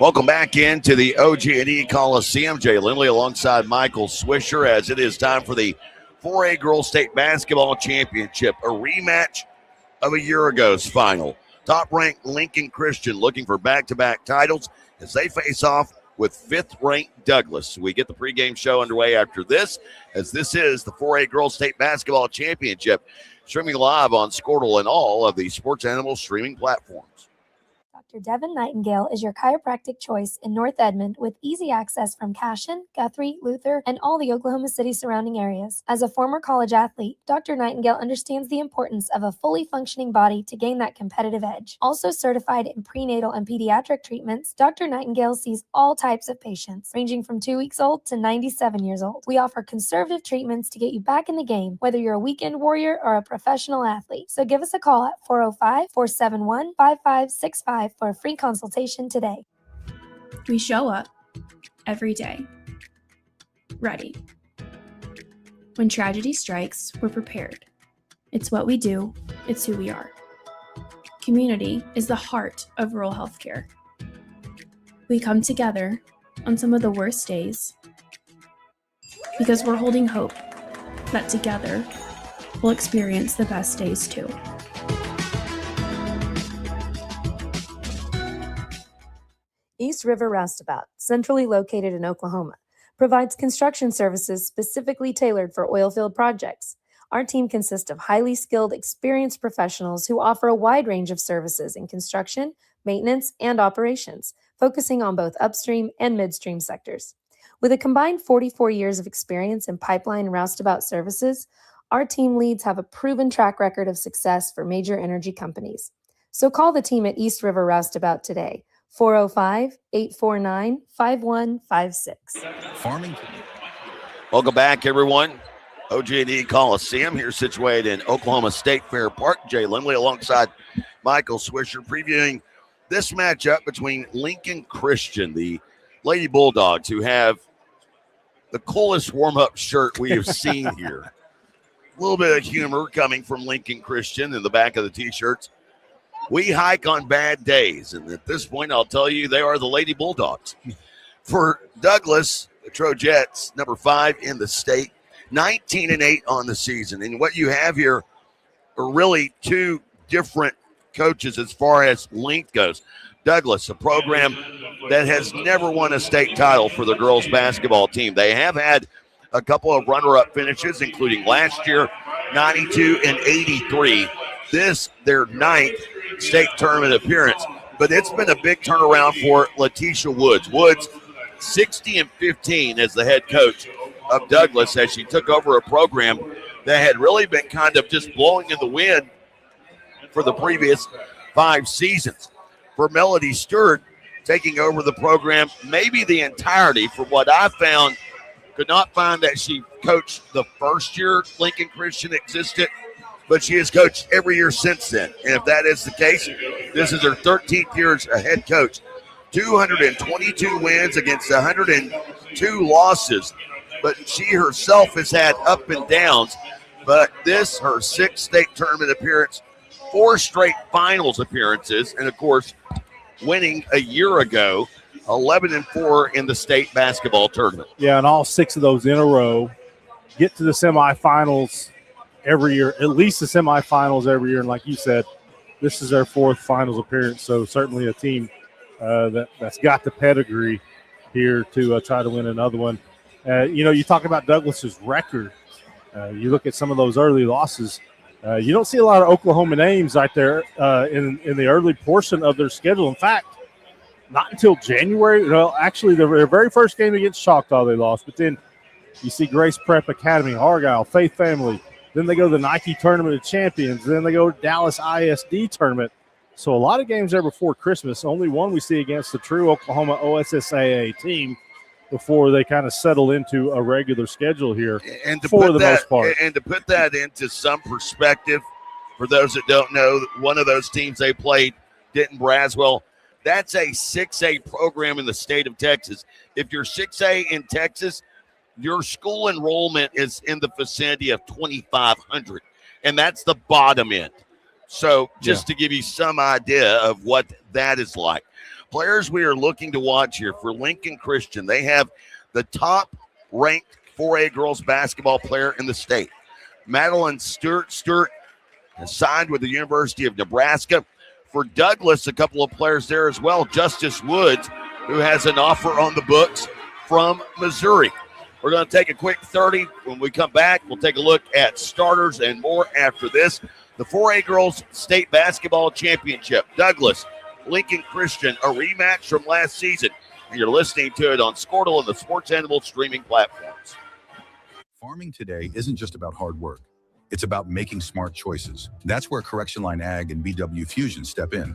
Welcome back into the OG&E Coliseum. Jay Lindley alongside Michael Swisher as it is time for the 4A Girls State Basketball Championship, a rematch of a year ago's final. Top-ranked Lincoln Christian looking for back-to-back titles as they face off with fifth-ranked Douglas. We get the pregame show underway after this, as this is the 4A Girls State Basketball Championship, streaming live on Squirtle and all of the Sports Animal streaming platforms. Dr. Devin Nightingale is your chiropractic choice in North Edmond with easy access from Cashion, Guthrie, Luther, and all the Oklahoma City surrounding areas. As a former college athlete, Dr. Nightingale understands the importance of a fully functioning body to gain that competitive edge. Also certified in prenatal and pediatric treatments, Dr. Nightingale sees all types of patients, ranging from 2 weeks old to 97 years old. We offer conservative treatments to get you back in the game, whether you're a weekend warrior or a professional athlete. So give us a call at 405-471-5565 for a free consultation today. We show up every day, ready. When tragedy strikes, we're prepared. It's what we do, it's who we are. Community is the heart of rural healthcare. We come together on some of the worst days because we're holding hope that together we'll experience the best days too. East River Roustabout, centrally located in Oklahoma, provides construction services specifically tailored for oilfield projects. Our team consists of highly skilled, experienced professionals who offer a wide range of services in construction, maintenance, and operations, focusing on both upstream and midstream sectors. With a combined 44 years of experience in pipeline and roustabout services, our team leads have a proven track record of success for major energy companies. So call the team at East River Roustabout today, 405-849-5156. Farming. Welcome back, everyone. OG&E Coliseum here situated in Oklahoma State Fair Park. Jay Lindley alongside Michael Swisher previewing this matchup between Lincoln Christian, the Lady Bulldogs, who have the coolest warm-up shirt we have seen here. A little bit of humor coming from Lincoln Christian in the back of the T-shirts. We hike on bad days, and at this point, I'll tell you, they are the Lady Bulldogs. For Douglas, the Trojettes, number 5 in the state, 19-8 on the season. And what you have here are really two different coaches as far as length goes. Douglas, a program that has never won a state title for the girls basketball team. They have had a couple of runner-up finishes, including last year, 92 and 83. This, their 9th state tournament appearance, but it's been a big turnaround for Letitia Woods. Woods, 60-15 as the head coach of Douglas as she took over a program that had really been kind of just blowing in the wind for the previous 5 seasons. For Melody Stewart, taking over the program, maybe the entirety, for what I found, could not find that she coached the first year Lincoln Christian existed, but she has coached every year since then. And if that is the case, this is her 13th year as a head coach. 222 wins against 102 losses. But she herself has had up and downs. But this, her 6th state tournament appearance, 4 straight finals appearances, and, of course, winning a year ago, 11-4 in the state basketball tournament. Yeah, and all 6 of those in a row. Get to the semifinals every year, at least the semifinals every year. And like you said, this is their 4th finals appearance. So certainly a team that's got the pedigree here to try to win another one. You talk about Douglas's record. You look at some of those early losses. You don't see a lot of Oklahoma names right there in the early portion of their schedule. In fact, not until January. Well, actually, their very first game against Choctaw they lost. But then you see Grace Prep Academy, Argyle, Faith Family. Then they go to the Nike Tournament of Champions. Then they go to Dallas ISD Tournament. So a lot of games there before Christmas. Only one we see against the true Oklahoma OSSAA team before they kind of settle into a regular schedule here for the most part. And to put that into some perspective, for those that don't know, one of those teams they played, Denton Braswell, that's a 6A program in the state of Texas. If you're 6A in Texas, your school enrollment is in the vicinity of 2,500, and that's the bottom end. So just to give you some idea of what that is like. Players we are looking to watch here for Lincoln Christian. They have the top-ranked 4A girls basketball player in the state. Madeline Stewart. Stewart has signed with the University of Nebraska. For Douglas, a couple of players there as well. Justice Woods, who has an offer on the books from Missouri. We're going to take a quick 30. When we come back, we'll take a look at starters and more after this. The 4A Girls State Basketball Championship. Douglas, Lincoln Christian, a rematch from last season. And you're listening to it on Squirtle and the Sports Animal streaming platforms. Farming today isn't just about hard work. It's about making smart choices. That's where Correction Line Ag and BW Fusion step in.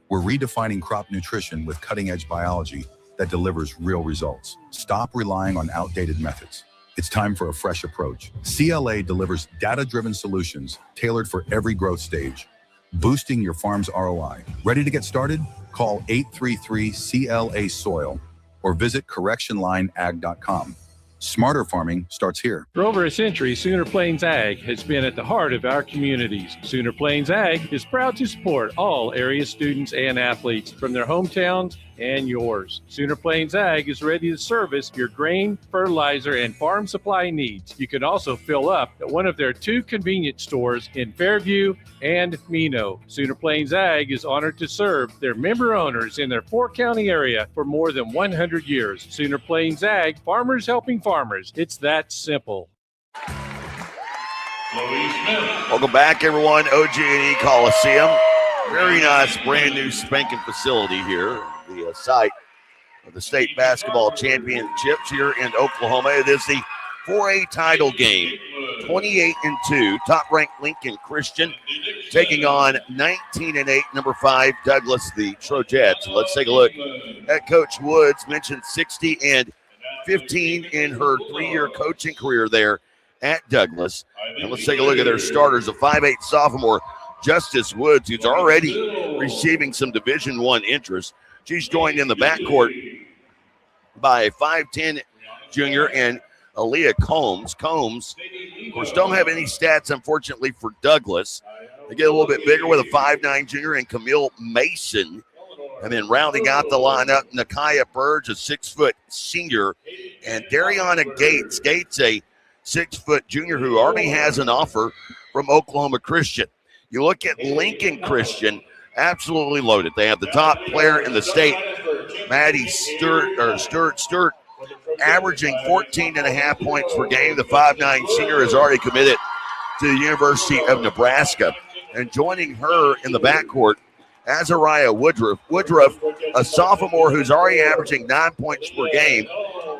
We're redefining crop nutrition with cutting-edge biology that delivers real results. Stop relying on outdated methods. It's time for a fresh approach. CLA delivers data-driven solutions tailored for every growth stage, boosting your farm's ROI. Ready to get started? Call 833-CLA-SOIL or visit correctionlineag.com. Smarter farming starts here. For over a century, Sooner Plains Ag has been at the heart of our communities. Sooner Plains Ag is proud to support all area students and athletes from their hometowns and yours. Sooner Plains Ag is ready to service your grain, fertilizer, and farm supply needs. You can also fill up at one of their 2 convenience stores in Fairview and Mino. Sooner Plains Ag is honored to serve their member owners in their 4-county area for more than 100 years. Sooner Plains Ag, farmers helping farmers. It's that simple. Welcome back, everyone. OG&E Coliseum. Very nice, brand new spanking facility here. The site of the state basketball championships here in Oklahoma. It is the 4A title game. 28-2, top-ranked Lincoln Christian taking on 19-8, number 5 Douglas, the Trojettes. Let's take a look at Coach Woods. Mentioned 60 and 15 in her 3-year coaching career there at Douglas. And let's take a look at their starters. A 5'8 sophomore, Justice Woods, who's already receiving some Division I interest. She's joined in the backcourt by a 5'10 junior and Aaliyah Combs. Combs, of course, don't have any stats, unfortunately, for Douglas. They get a little bit bigger with a 5'9 junior and Camille Mason. And then rounding out the lineup, Nakaya Burge, a 6-foot senior, and Dariana Gates. Gates, a 6-foot junior who already has an offer from Oklahoma Christian. You look at Lincoln Christian, absolutely loaded. They have the top player in the state, Maddie Stewart, averaging 14.5 points per game. The 5'9 senior is already committed to the University of Nebraska. And joining her in the backcourt, Azariah Woodruff. Woodruff, a sophomore who's already averaging 9 points per game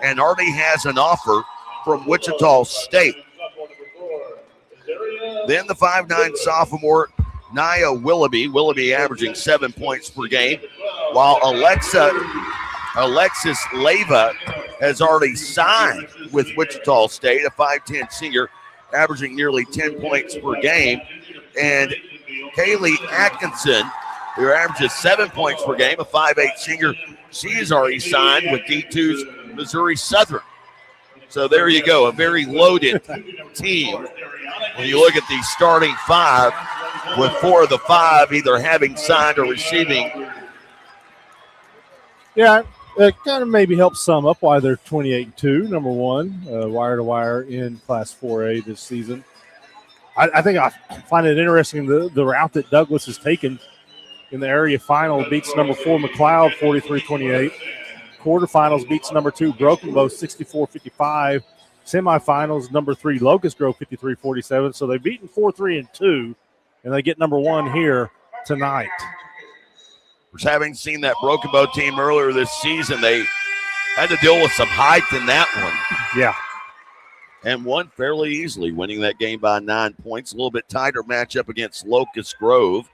and already has an offer from Wichita State. Then the 5'9 sophomore, Nia Willoughby. Willoughby averaging 7 points per game, while Alexis Leyva has already signed with Wichita State, a 5'10 senior, averaging nearly 10 points per game. And Kaylee Atkinson, who averages 7 points per game, a 5'8 senior, she is already signed with D2's Missouri Southern. So there you go, a very loaded team. When you look at the starting 5, with 4 of the 5 either having signed or receiving. Yeah, it kind of maybe helps sum up why they're 28-2, number 1, wire-to-wire in Class 4A this season. I think I find it interesting the route that Douglas has taken in the area final. Beats number 4 McLeod 43-28. Quarterfinals beats number 2 Broken Bow 64-55. Semifinals number 3 Locust Grove 53-47. So they've beaten 4, 3, and 2, and they get number 1 here tonight. Having seen that Broken Bow team earlier this season, they had to deal with some height in that one. Yeah. And won fairly easily, winning that game by 9 points. A little bit tighter matchup against Locust Grove,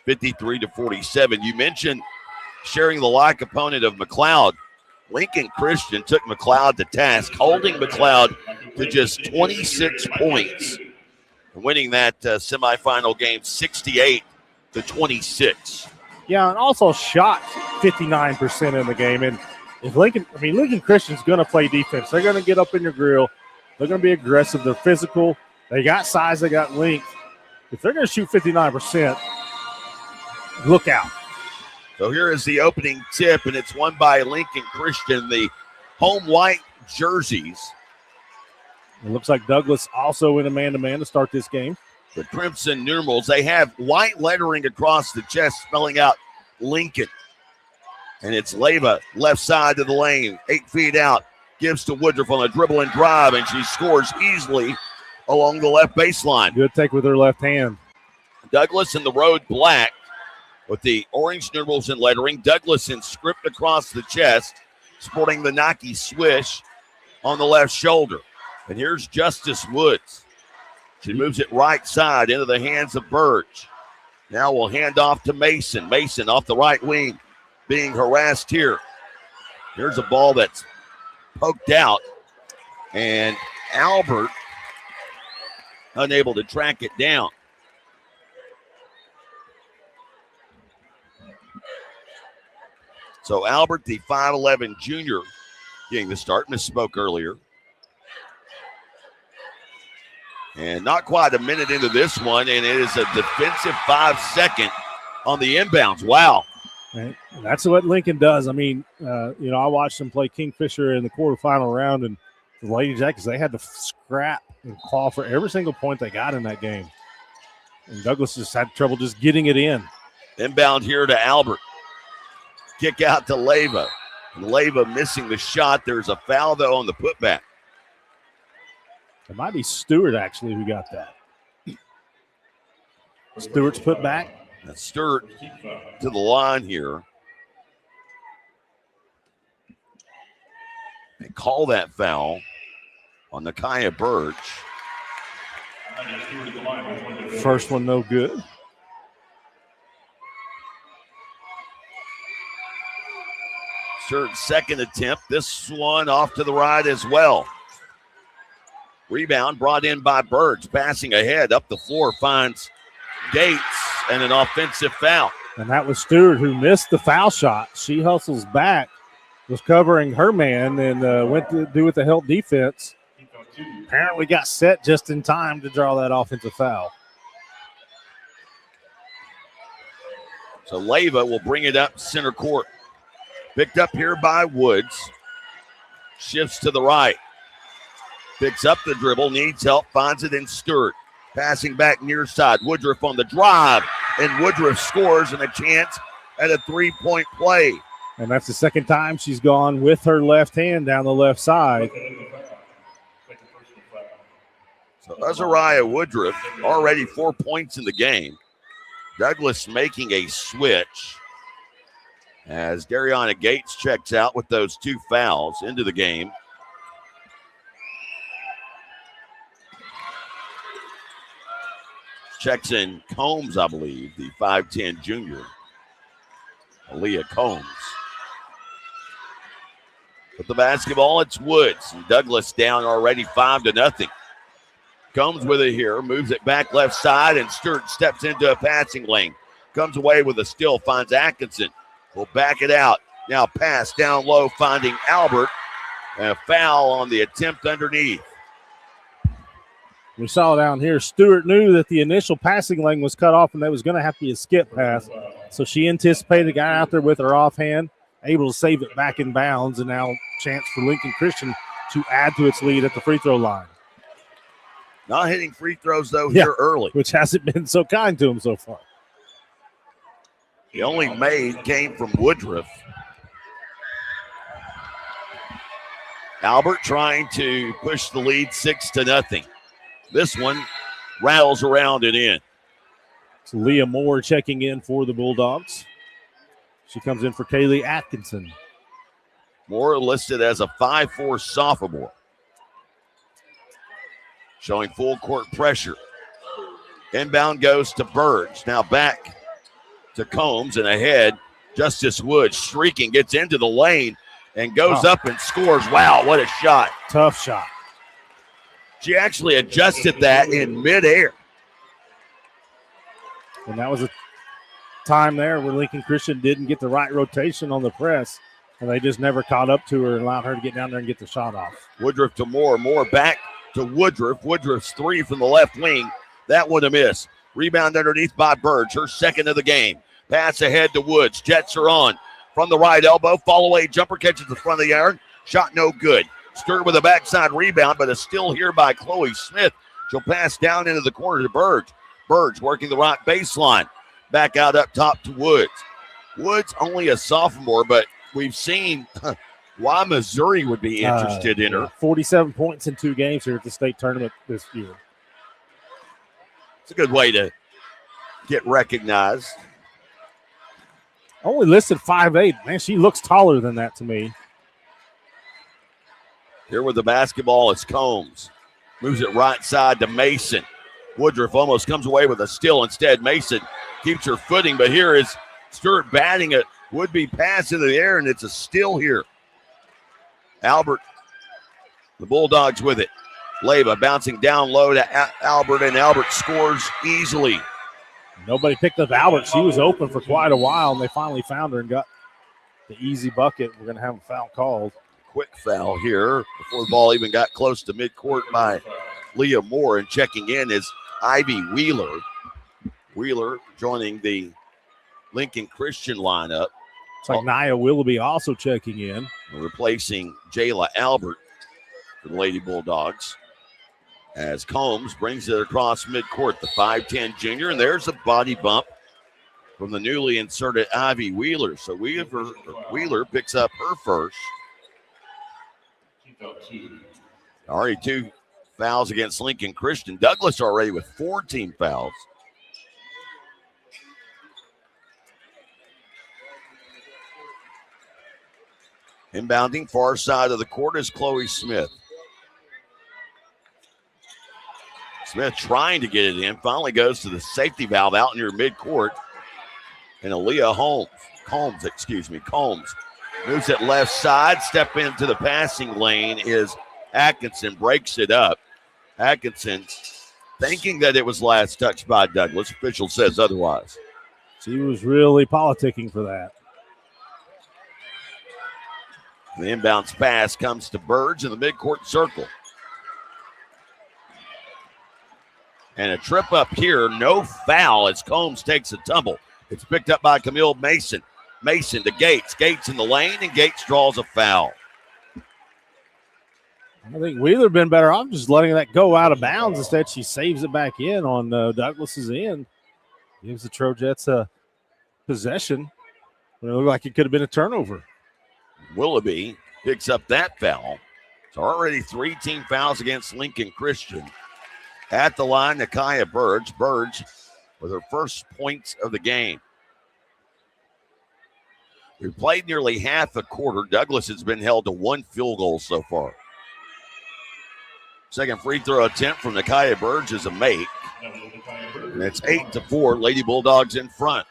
53-47. You mentioned sharing the like opponent of McLeod. Lincoln Christian took McLeod to task, holding McLeod to just 26 points, and winning that semifinal game 68-26. Yeah, and also shot 59% in the game. And if Lincoln Christian's going to play defense. They're going to get up in your grill. They're going to be aggressive. They're physical. They got size. They got length. If they're going to shoot 59%, look out. So here is the opening tip, and it's won by Lincoln Christian, the home white jerseys. It looks like Douglas also in a man-to-man to start this game. The crimson numerals, they have white lettering across the chest spelling out Lincoln. And it's Leyva, left side to the lane, 8 feet out, gives to Woodruff on a dribble and drive, and she scores easily along the left baseline. Good take with her left hand. Douglas in the road black with the orange numerals and lettering. Douglas in script across the chest, sporting the Nike swish on the left shoulder. And here's Justice Woods. She moves it right side into the hands of Burge. Now we'll hand off to Mason. Mason off the right wing, being harassed here. Here's a ball that's poked out, and Albert unable to track it down. So Albert, the 5'11 junior, getting the start. Misspoke earlier. And not quite a minute into this one, and it is a defensive 5-second on the inbounds. Wow. Right. That's what Lincoln does. I mean, I watched them play Kingfisher in the quarterfinal round, and the Lady Jackets, they had to scrap and claw for every single point they got in that game. And Douglas just had trouble just getting it in. Inbound here to Albert. Kick out to Leyva. Leyva missing the shot. There's a foul, though, on the putback. It might be Stewart, actually, who got that. Stewart's put back. That's Stewart to the line here. They call that foul on Nakia Burge. First one, no good. Stewart's second attempt. This one off to the right as well. Rebound brought in by Burge. Passing ahead up the floor finds Gates and an offensive foul. And that was Stewart who missed the foul shot. She hustles back, was covering her man, and went to do with the help defense. Apparently got set just in time to draw that offensive foul. So Leyva will bring it up center court. Picked up here by Woods. Shifts to the right. Picks up the dribble, needs help, finds it in Stewart. Passing back near side. Woodruff on the drive, and Woodruff scores, and a chance at a three-point play. And that's the second time she's gone with her left hand down the left side. So Azariah Woodruff already 4 points in the game. Douglas making a switch as Dariana Gates checks out with those two fouls into the game. Checks in Combs, I believe, the 5'10 junior, Aaliyah Combs. With the basketball, it's Woods. And Douglas down already 5-0. Combs with it here, moves it back left side, and Stewart steps into a passing lane. Comes away with a steal, finds Atkinson. Will back it out. Now pass down low, finding Albert. And a foul on the attempt underneath. We saw down here, Stewart knew that the initial passing lane was cut off and there was going to have to be a skip pass. So she anticipated a guy out there with her offhand, able to save it back in bounds, and now chance for Lincoln Christian to add to its lead at the free throw line. Not hitting free throws, though, here early. Which hasn't been so kind to him so far. The only made came from Woodruff. Albert trying to push the lead 6-0. This one rattles around and in. It's Leah Moore checking in for the Bulldogs. She comes in for Kaylee Atkinson. Moore listed as a 5'4 sophomore. Showing full court pressure. Inbound goes to Burge. Now back to Combs and ahead. Justice Woods shrieking, gets into the lane and goes up and scores. Wow, what a shot. Tough shot. She actually adjusted that in midair. And that was a time there where Lincoln Christian didn't get the right rotation on the press, and they just never caught up to her and allowed her to get down there and get the shot off. Woodruff to Moore. Moore back to Woodruff. Woodruff's three from the left wing. That one a miss. Rebound underneath by Burge, her second of the game. Pass ahead to Woods. Jets are on. From the right elbow, fall away jumper, catches the front of the iron. Shot no good. Stewart with a backside rebound, but is still here by Chloe Smith. She'll pass down into the corner to Burge. Burge working the right baseline. Back out up top to Woods. Woods only a sophomore, but we've seen why Missouri would be interested in her. 47 points in 2 games here at the state tournament this year. It's a good way to get recognized. Only listed 5'8". Man, she looks taller than that to me. Here with the basketball is Combs. Moves it right side to Mason. Woodruff almost comes away with a steal. Instead, Mason keeps her footing, but here is Stewart batting it. Would-be pass into the air, and it's a steal here. Albert, the Bulldogs with it. Leyva bouncing down low to Albert, and Albert scores easily. Nobody picked up Albert. She was open for quite a while, and they finally found her and got the easy bucket. We're going to have a foul called. Quick foul here before the ball even got close to midcourt by Leah Moore, and checking in is Ivy Wheeler. Wheeler joining the Lincoln Christian lineup. It's like Nia Willoughby also checking in. Replacing Jayla Albert for the Lady Bulldogs. As Combs brings it across midcourt, the 5'10 junior, and there's a body bump from the newly inserted Ivy Wheeler. So Wheeler picks up her first. Already 2 fouls against Lincoln Christian. Douglas already with 4 team fouls. Inbounding far side of the court is Chloe Smith. Smith trying to get it in, finally goes to the safety valve out near midcourt. And Aaliyah Combs moves it left side. Step into the passing lane is Atkinson, breaks it up. Atkinson thinking that it was last touched by Douglas. Official says otherwise. She was really politicking for that. The inbounds pass comes to Burge in the midcourt circle. And a trip up here, no foul as Combs takes a tumble. It's picked up by Camille Mason. Mason to Gates. Gates in the lane, and Gates draws a foul. I think Wheeler been better off just letting that go out of bounds. Instead, she saves it back in on Douglas's end. Gives the Trojettes a possession when it looked like it could have been a turnover. Willoughby picks up that foul. It's already 3 team fouls against Lincoln Christian. At the line, Nakia Burge. Burge with her first points of the game. We've played nearly half a quarter. Douglas has been held to 1 field goal so far. Second free throw attempt from Nakia Burge is a make. And it's 8-4. Lady Bulldogs in front.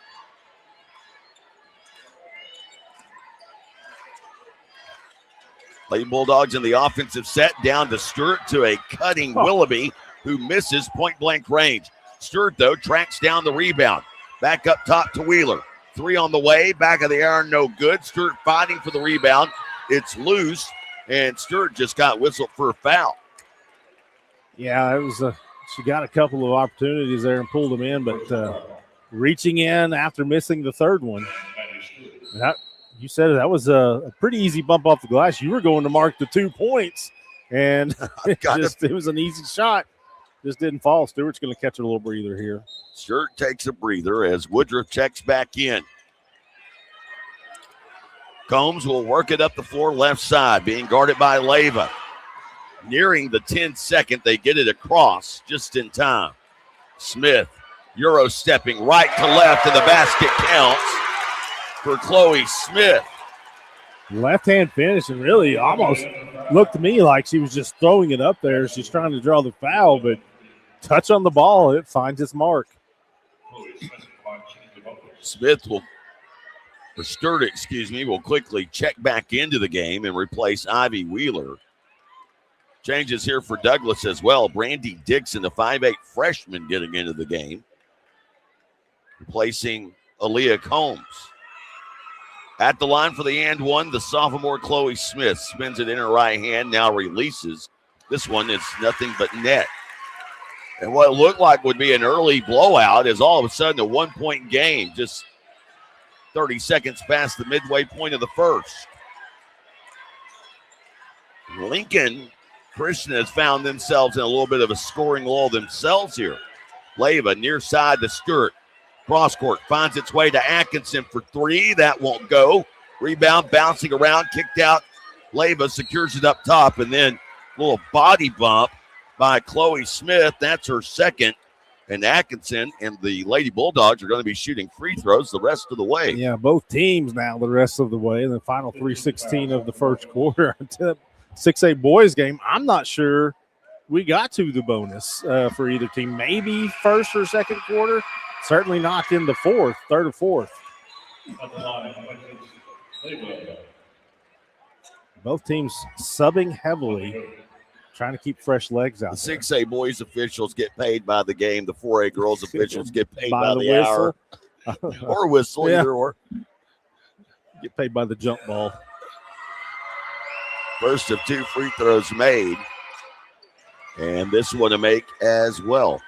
Lady Bulldogs in the offensive set, down to Stewart to a cutting Willoughby, who misses point-blank range. Stewart, though, tracks down the rebound. Back up top to Wheeler. 3 on the way, back of the iron, no good. Stewart fighting for the rebound. It's loose, and Stewart just got whistled for a foul. Yeah, it was she got a couple of opportunities there and pulled them in, but reaching in after missing the third one. You said that was a pretty easy bump off the glass. You were going to mark the 2 points, and it was an easy shot. Just didn't fall. Stewart's going to catch a little breather here. Stewart takes a breather as Woodruff checks back in. Combs will work it up the floor left side, being guarded by Leyva. Nearing the 10-second, they get it across just in time. Smith, Euro stepping right to left, and the basket counts for Chloe Smith. Left-hand finish, and really almost looked to me like she was just throwing it up there. She's trying to draw the foul, but touch on the ball, it finds its mark. Stewart, will quickly check back into the game and replace Ivy Wheeler. Changes here for Douglas as well. Brandy Dixon, the 5'8 freshman, getting into the game, replacing Aaliyah Combs. At the line for the and one, the sophomore Chloe Smith spins it in her right hand, now releases. This one is nothing but net. And what looked like would be an early blowout is all of a sudden a 1-point game. Just 30 seconds past the midway point of the first. Lincoln Christian has found themselves in a little bit of a scoring lull themselves here. Leyva near side to Stewart. Cross court finds its way to Atkinson for three. That won't go. Rebound bouncing around, kicked out. Leyva secures it up top, and then a little body bump by Chloe Smith. That's her second. And Atkinson and the Lady Bulldogs are going to be shooting free throws the rest of the way. Yeah, both teams now the rest of the way in the final 3:16 of the first quarter. 6A boys game, I'm not sure we got to the bonus for either team. Maybe first or second quarter. Certainly not in the third or fourth. Both teams subbing heavily, trying to keep fresh legs out The there. 6A boys officials get paid by the game. The 4A girls officials get paid by the whistle. hour. Or whistle, Yeah. either or. Get paid by the jump ball. First of two free throws made. And this one to make as well.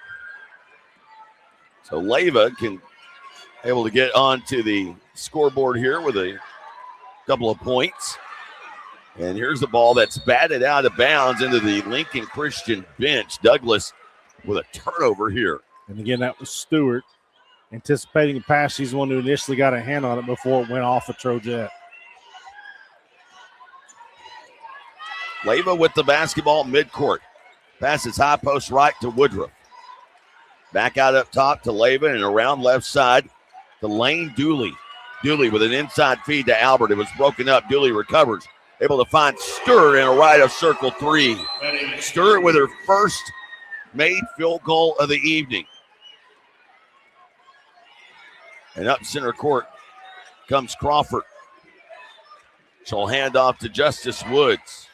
So Leyva can able to get onto the scoreboard here with a couple of points. And here's the ball that's batted out of bounds into the Lincoln Christian bench. Douglas with a turnover here. And again, that was Stewart anticipating a pass. She's the one who initially got a hand on it before it went off of Trojet. Leyva with the basketball midcourt. Passes high post right to Woodruff. Back out up top to Leyva and around left side to Lane Dooley. Dooley with an inside feed to Albert. It was broken up. Dooley recovers. Able to find Stewart in a right of circle three. Stewart with her first made field goal of the evening. And up center court comes Crawford. She'll hand off to Justice Woods.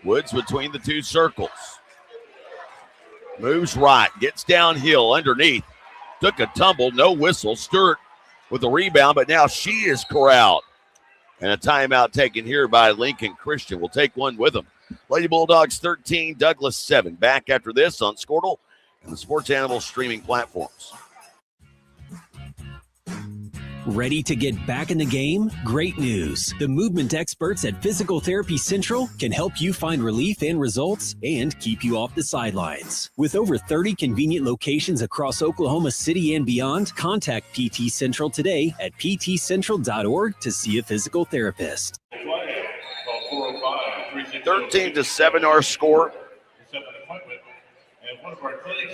Woods between the two circles. Moves right, gets downhill underneath. Took a tumble, no whistle. Stewart with the rebound, but now she is corralled. And a timeout taken here by Lincoln Christian. We'll take one with them. Lady Bulldogs 13, Douglas 7. Back after this on Squirtle and the Sports Animal streaming platforms. Ready to get back in the game? Great news. The movement experts at Physical Therapy Central can help you find relief and results and keep you off the sidelines. With over 30 convenient locations across Oklahoma City and beyond, contact PT Central today at ptcentral.org to see a physical therapist. 13-7 our score.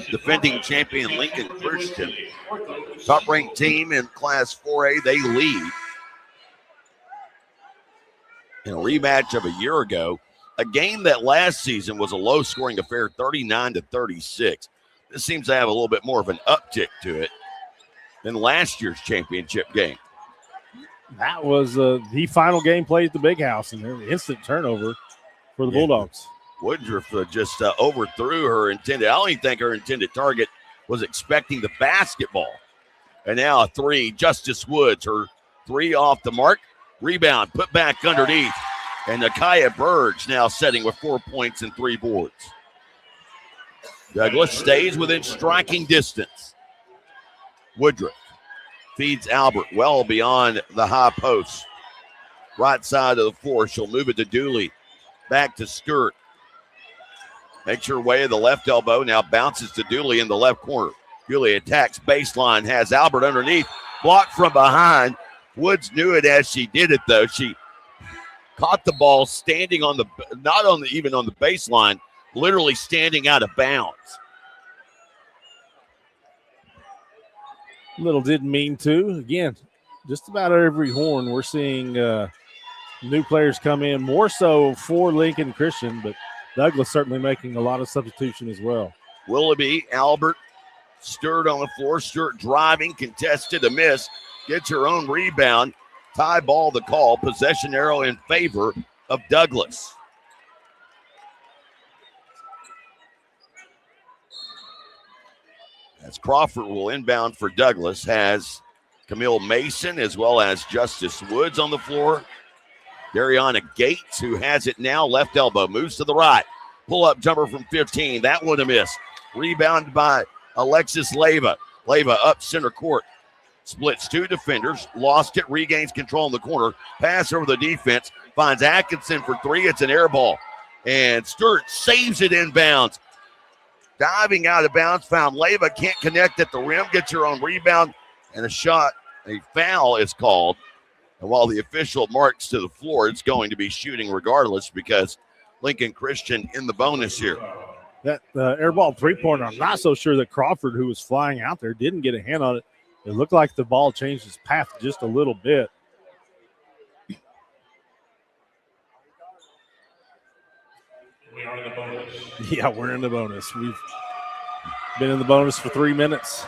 Defending champion Lincoln Christian. Top-ranked team in Class 4A, they lead. In a rematch of a year ago, a game that last season was a low-scoring affair, 39-36. This seems to have a little bit more of an uptick to it than last year's championship game. That was the final game played at the Big House, and an instant turnover for the Bulldogs. Woodruff just overthrew her intended. I don't even think her intended target was expecting the basketball. And now a three, Justice Woods, her three off the mark. Rebound, put back underneath. And Nakaya Burge now setting with 4 points and 3 boards. Douglas stays within striking distance. Woodruff feeds Albert well beyond the high post. Right side of the floor, she'll move it to Dooley. Back to Stewart. Makes her way to the left elbow, now bounces to Dooley in the left corner. Dooley attacks baseline, has Albert underneath, blocked from behind. Woods knew it as she did it, though. She caught the ball standing on the, not on the, even on the baseline, literally standing out of bounds. Little didn't mean to. Again, just about every horn we're seeing new players come in, more so for Lincoln Christian, but Douglas certainly making a lot of substitution as well. Willoughby, Albert, Stewart on the floor. Stewart driving, contested, a miss. Gets her own rebound. Tie ball the call. Possession arrow in favor of Douglas. As Crawford will inbound for Douglas, has Camille Mason as well as Justice Woods on the floor. Dariana Gates, who has it now, left elbow, moves to the right. Pull-up jumper from 15. That one a miss. Rebound by Alexis Leyva. Leyva up center court. Splits two defenders, lost it, regains control in the corner, pass over the defense, finds Atkinson for three. It's an air ball. And Stewart saves it inbounds. Diving out of bounds, found Leyva, can't connect at the rim, gets her own rebound, and a foul is called. And while the official marks to the floor, it's going to be shooting regardless because Lincoln Christian in the bonus here. That airball three-pointer, I'm not so sure that Crawford, who was flying out there, didn't get a hand on it. It looked like the ball changed its path just a little bit. We are in the bonus. Yeah, we're in the bonus. We've been in the bonus for 3 minutes.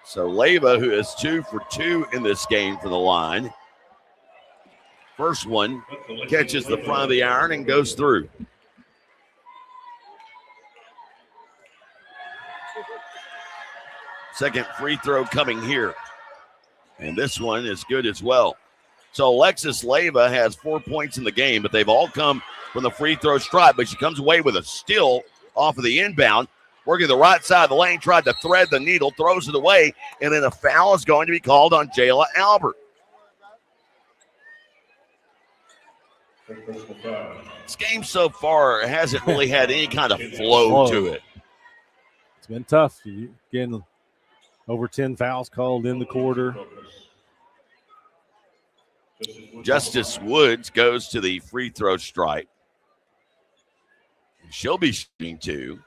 So Leyva, who is 2 for 2 in this game from the line. First one catches the front of the iron and goes through. Second free throw coming here. And this one is good as well. So Alexis Leyva has 4 points in the game, but they've all come from the free throw stripe. But she comes away with a steal off of the inbound. Working the right side of the lane, tried to thread the needle, throws it away, and then a foul is going to be called on Jayla Albert. This game so far hasn't really had any kind of flow to it. It's been tough. Again, over 10 fouls called in the quarter. Justice Woods goes to the free throw stripe. She'll be shooting 2.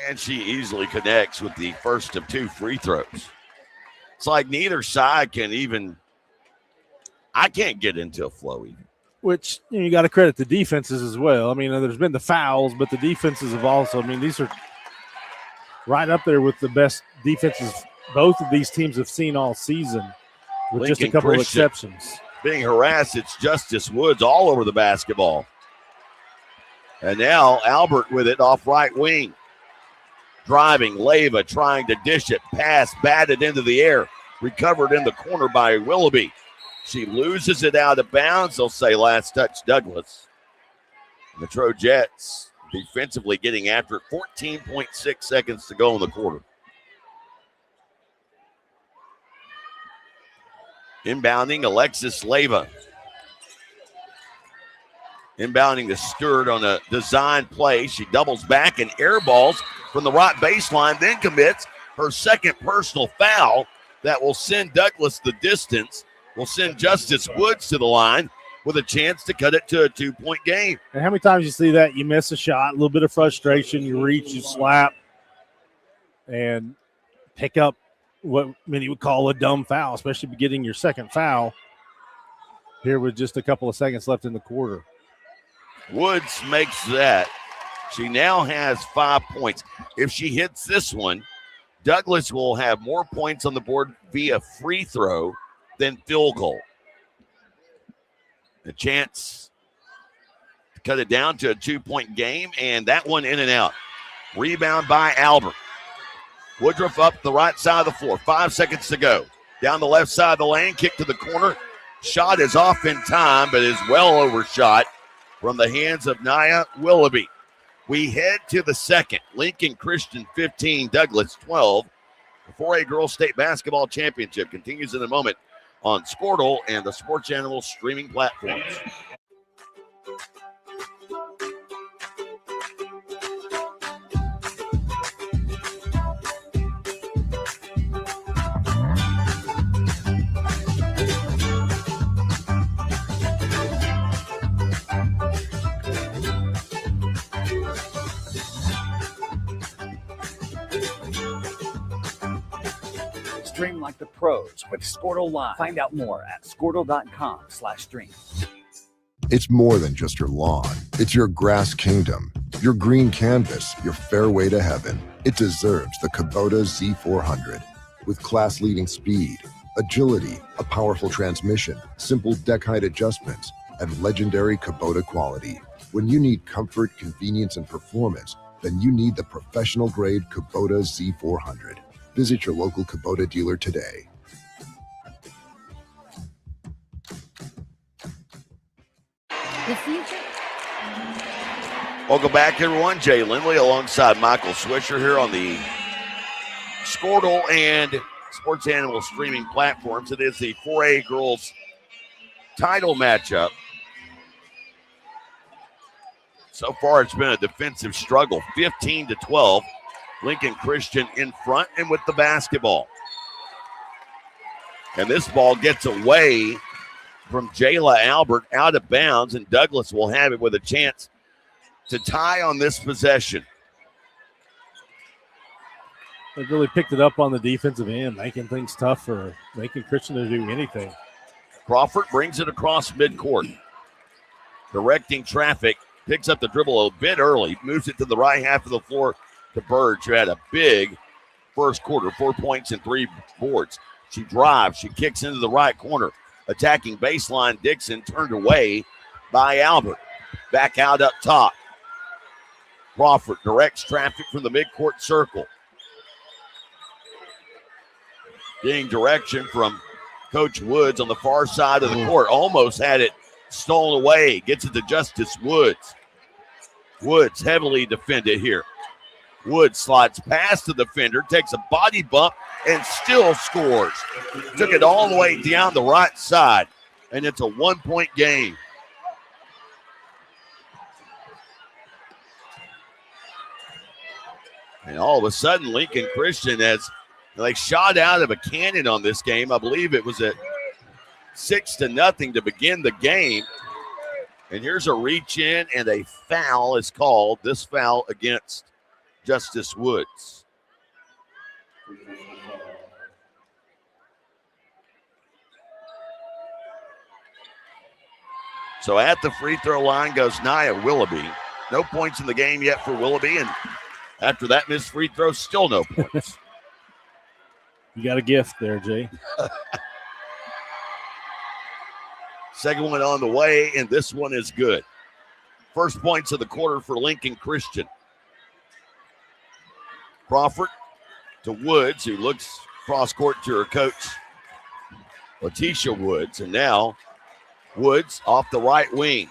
And she easily connects with the first of 2 free throws. It's like neither side can even, I can't get into a flow even. Which you got to credit the defenses as well. I mean, there's been the fouls, but the defenses have also, I mean, these are right up there with the best defenses both of these teams have seen all season, with Lincoln just a couple Christian of exceptions. Being harassed, it's Justice Woods all over the basketball. And now Albert with it off right wing. Driving, Leyva trying to dish it, pass, batted into the air, recovered in the corner by Willoughby. She loses it out of bounds. They'll say last touch Douglas. And the Trojets defensively getting after it. 14.6 seconds to go in the quarter. Inbounding Alexis Leyva. Inbounding to Stewart on a design play. She doubles back and airballs from the right baseline, then commits her second personal foul that will send Douglas the distance, will send Justice Woods to the line with a chance to cut it to a 2-point game. And how many times you see that? You miss a shot, a little bit of frustration, you reach, you slap, and pick up what many would call a dumb foul, especially getting your second foul here with just a couple of seconds left in the quarter. Woods makes that. She now has 5 points. If she hits this one, Douglas will have more points on the board via free throw than field goal. A chance to cut it down to a 2-point game, and that one in and out. Rebound by Albert. Woodruff up the right side of the floor. 5 seconds to go. Down the left side of the lane, kick to the corner. Shot is off in time, but is well overshot from the hands of Nia Willoughby. We head to the second. Lincoln Christian 15, Douglas 12. The 4A Girls State Basketball Championship continues in a moment on Squirtle and the Sports Animal streaming platforms. Stream like the pros with Squirtle Live. Find out more at squirtle.com/stream. It's more than just your lawn. It's your grass kingdom, your green canvas, your fairway to heaven. It deserves the Kubota Z400. With class-leading speed, agility, a powerful transmission, simple deck height adjustments, and legendary Kubota quality. When you need comfort, convenience, and performance, then you need the professional-grade Kubota Z400. Visit your local Kubota dealer today. The future. Welcome back, everyone. Jay Lindley alongside Michael Swisher here on the Squirtle and Sports Animal streaming platforms. It is the 4A girls title matchup. So far, it's been a defensive struggle, 15-12. Lincoln Christian in front and with the basketball. And this ball gets away from Jayla Albert out of bounds, and Douglas will have it with a chance to tie on this possession. They really picked it up on the defensive end, making things tough for Lincoln Christian to do anything. Crawford brings it across midcourt. Directing traffic, picks up the dribble a bit early, moves it to the right half of the floor to Burge, who had a big first quarter, 4 points and 3 boards. She drives, she kicks into the right corner. Attacking baseline, Dixon turned away by Albert. Back out up top. Crawford directs traffic from the midcourt circle. Getting direction from Coach Woods on the far side of the court. Almost had it stolen away. Gets it to Justice Woods. Woods heavily defended here. Woods slides past the defender, takes a body bump, and still scores. Took it all the way down the right side, and it's a 1-point game. And all of a sudden, Lincoln Christian has like shot out of a cannon on this game. I believe it was at 6-0 to begin the game. And here's a reach in, and a foul is called. This foul against Justice Woods. So at the free throw line goes Nia Willoughby. No points in the game yet for Willoughby, and after that missed free throw, still no points. You got a gift there, Jay. Second one on the way, and this one is good. First points of the quarter for Lincoln Christian. Crawford to Woods, who looks cross court to her coach, Letitia Woods. And now Woods off the right wing.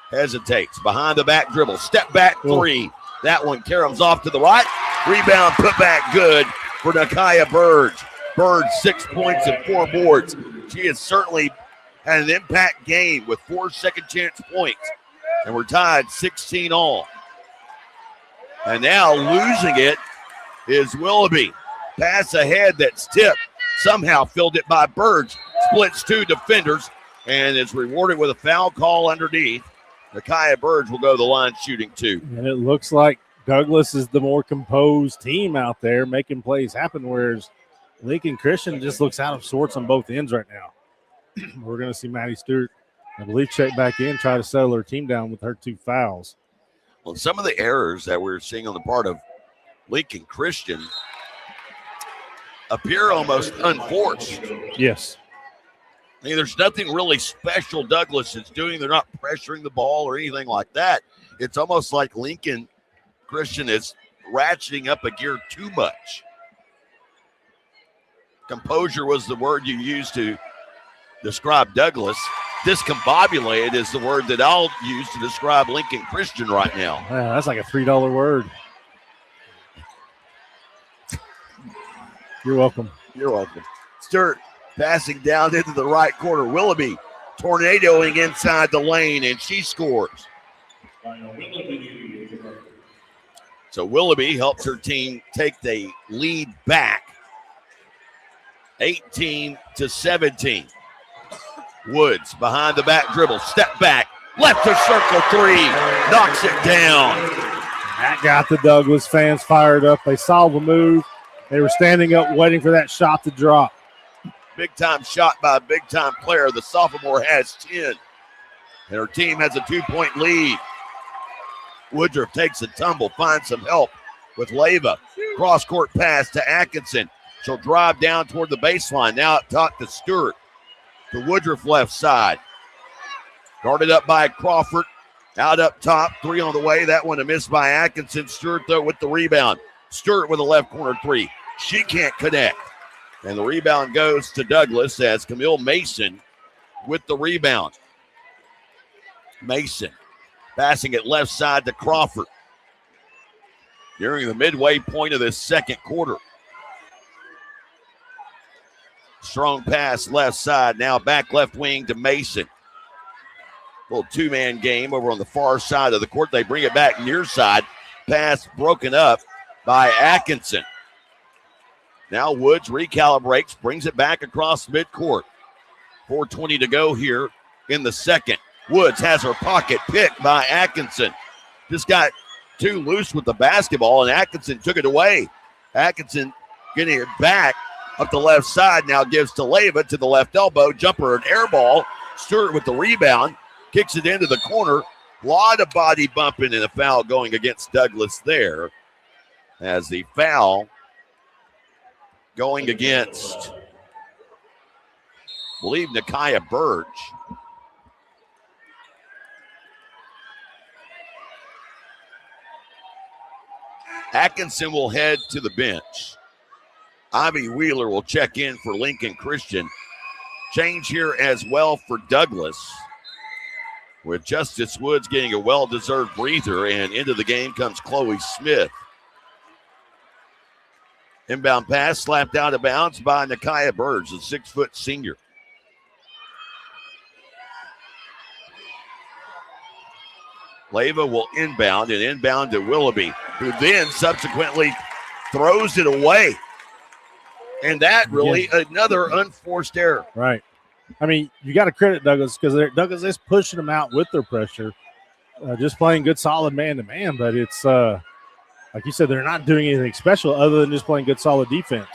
Hesitates, behind the back dribble, step back three. That one caroms off to the right. Rebound, put back good for Nakia Burge. Burge 6 points and 4 boards. She has certainly had an impact game with 4 second chance points. And we're tied 16 all. And now losing it is Willoughby. Pass ahead that's tipped. Somehow filled it by Burge. Splits 2 defenders and is rewarded with a foul call underneath. Nakia Burge will go to the line shooting 2. And it looks like Douglas is the more composed team out there making plays happen, whereas Lincoln Christian just looks out of sorts on both ends right now. We're going to see Maddie Stewart, I believe, check back in, try to settle her team down with her 2 fouls. Well, some of the errors that we're seeing on the part of Lincoln Christian appear almost unforced. Yes. I mean, there's nothing really special Douglas is doing. They're not pressuring the ball or anything like that. It's almost like Lincoln Christian is ratcheting up a gear too much. Composure was the word you used to describe Douglas. Discombobulated is the word that I'll use to describe Lincoln Christian right now. Yeah, that's like a $3 word. You're welcome. You're welcome. Stewart passing down into the right corner. Willoughby tornadoing inside the lane, and she scores. So Willoughby helps her team take the lead back, 18-17. Woods behind the back dribble, step back, left to circle 3, knocks it down. That got the Douglas fans fired up. They saw the move. They were standing up waiting for that shot to drop. Big-time shot by a big-time player. The sophomore has 10, and her team has a 2-point lead. Woodruff takes a tumble, finds some help with Leyva. Cross-court pass to Atkinson. She'll drive down toward the baseline. Now up top to Stewart. To Woodruff left side. Guarded up by Crawford. Out up top. 3 on the way. That one a miss by Atkinson. Stewart, though, with the rebound. Stewart with a left corner 3. She can't connect. And the rebound goes to Douglas as Camille Mason with the rebound. Mason passing it left side to Crawford. Nearing the midway point of this second quarter. Strong pass left side. Now back left wing to Mason. Little two-man game over on the far side of the court. They bring it back near side. Pass broken up by Atkinson. Now Woods recalibrates, brings it back across midcourt. 4:20 to go here in the second. Woods has her pocket picked by Atkinson. Just got too loose with the basketball, and Atkinson took it away. Atkinson getting it back up the left side. Now gives to Leyva to the left elbow. Jumper and air ball. Stewart with the rebound. Kicks it into the corner. A lot of body bumping and a foul going against Douglas there. As the foul going against, I believe, Nakia Burge. Atkinson will head to the bench. Ivy Wheeler will check in for Lincoln Christian. Change here as well for Douglas, with Justice Woods getting a well-deserved breather, and into the game comes Chloe Smith. Inbound pass slapped out of bounds by Nakia Burge, the 6-foot senior. Leyva will inbound to Willoughby, who then subsequently throws it away. And that really another unforced error. Right. I mean, you got to credit Douglas because Douglas is pushing them out with their pressure, just playing good, solid man-to-man. But it's, like you said, they're not doing anything special other than just playing good, solid defense.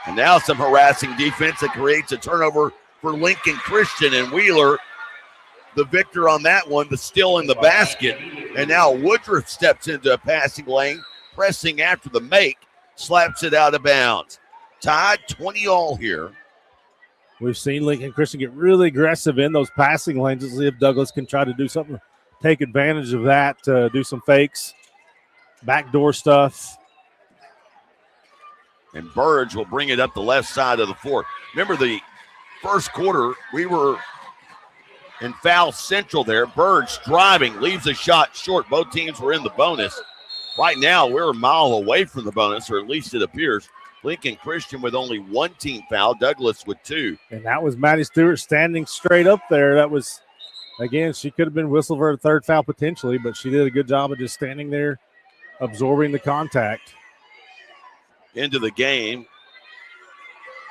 And now some harassing defense that creates a turnover for Lincoln Christian, and Wheeler, the victor on that one, the steal in the basket. And now Woodruff steps into a passing lane, pressing after the make, slaps it out of bounds. Tied 20-all here. We've seen Lincoln Christian get really aggressive in those passing lanes to see if Douglas can try to do something, take advantage of that, do some fakes, backdoor stuff. And Burge will bring it up the left side of the floor. Remember the first quarter, we were in foul central there. Burge driving, leaves a shot short. Both teams were in the bonus. Right now, we're a mile away from the bonus, or at least it appears. Lincoln Christian with only one team foul, Douglas with two. And that was Maddie Stewart standing straight up there. That was, again, she could have been whistled for a third foul potentially, but she did a good job of just standing there, absorbing the contact. Into the game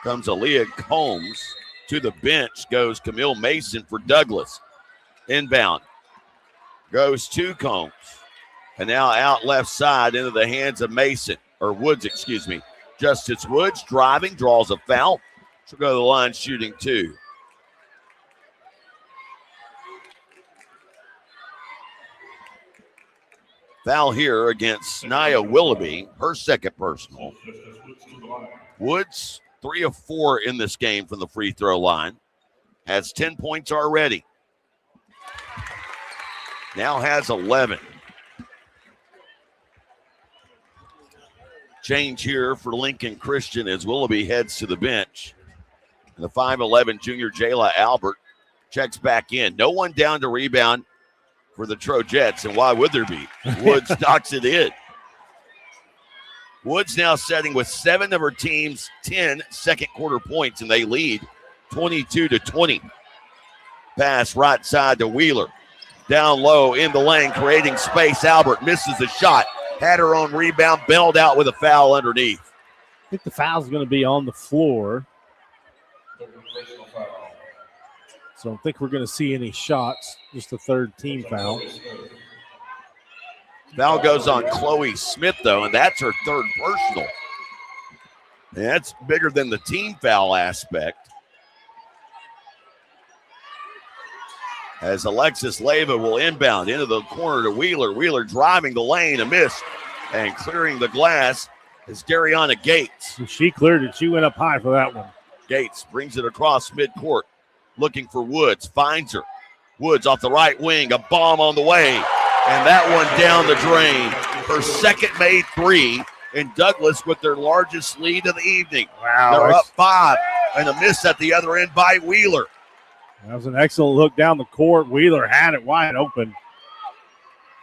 comes Aaliyah Combs. To the bench goes Camille Mason for Douglas. Inbound goes to Combs. And now out left side into the hands of Mason, or Woods, excuse me. Justice Woods driving, draws a foul. She'll go to the line shooting two. Foul here against Nia Willoughby, her second personal. Woods, 3 of 4 in this game from the free throw line. Has 10 points already. Now has 11. Change here for Lincoln Christian as Willoughby heads to the bench. And the 5'11 junior Jayla Albert checks back in. No one down to rebound for the Trojets, and why would there be? Woods knocks it in. Woods now setting with 7 of her team's 10 second quarter points, and they lead 22-20. Pass right side to Wheeler. Down low in the lane, creating space. Albert misses the shot. Had her own rebound, bailed out with a foul underneath. I think the foul's going to be on the floor. So I don't think we're going to see any shots, just the third team foul. Foul goes on Chloe Smith, though, and that's her third personal. And that's bigger than the team foul aspect. As Alexis Leyva will inbound into the corner to Wheeler. Wheeler driving the lane, a miss, and clearing the glass is Dariana Gates. She cleared it. She went up high for that one. Gates brings it across midcourt, looking for Woods, finds her. Woods off the right wing, a bomb on the way, and that one down the drain. Her second made three, and Douglas with their largest lead of the evening. Wow. They're up 5, and a miss at the other end by Wheeler. That was an excellent look down the court. Wheeler had it wide open.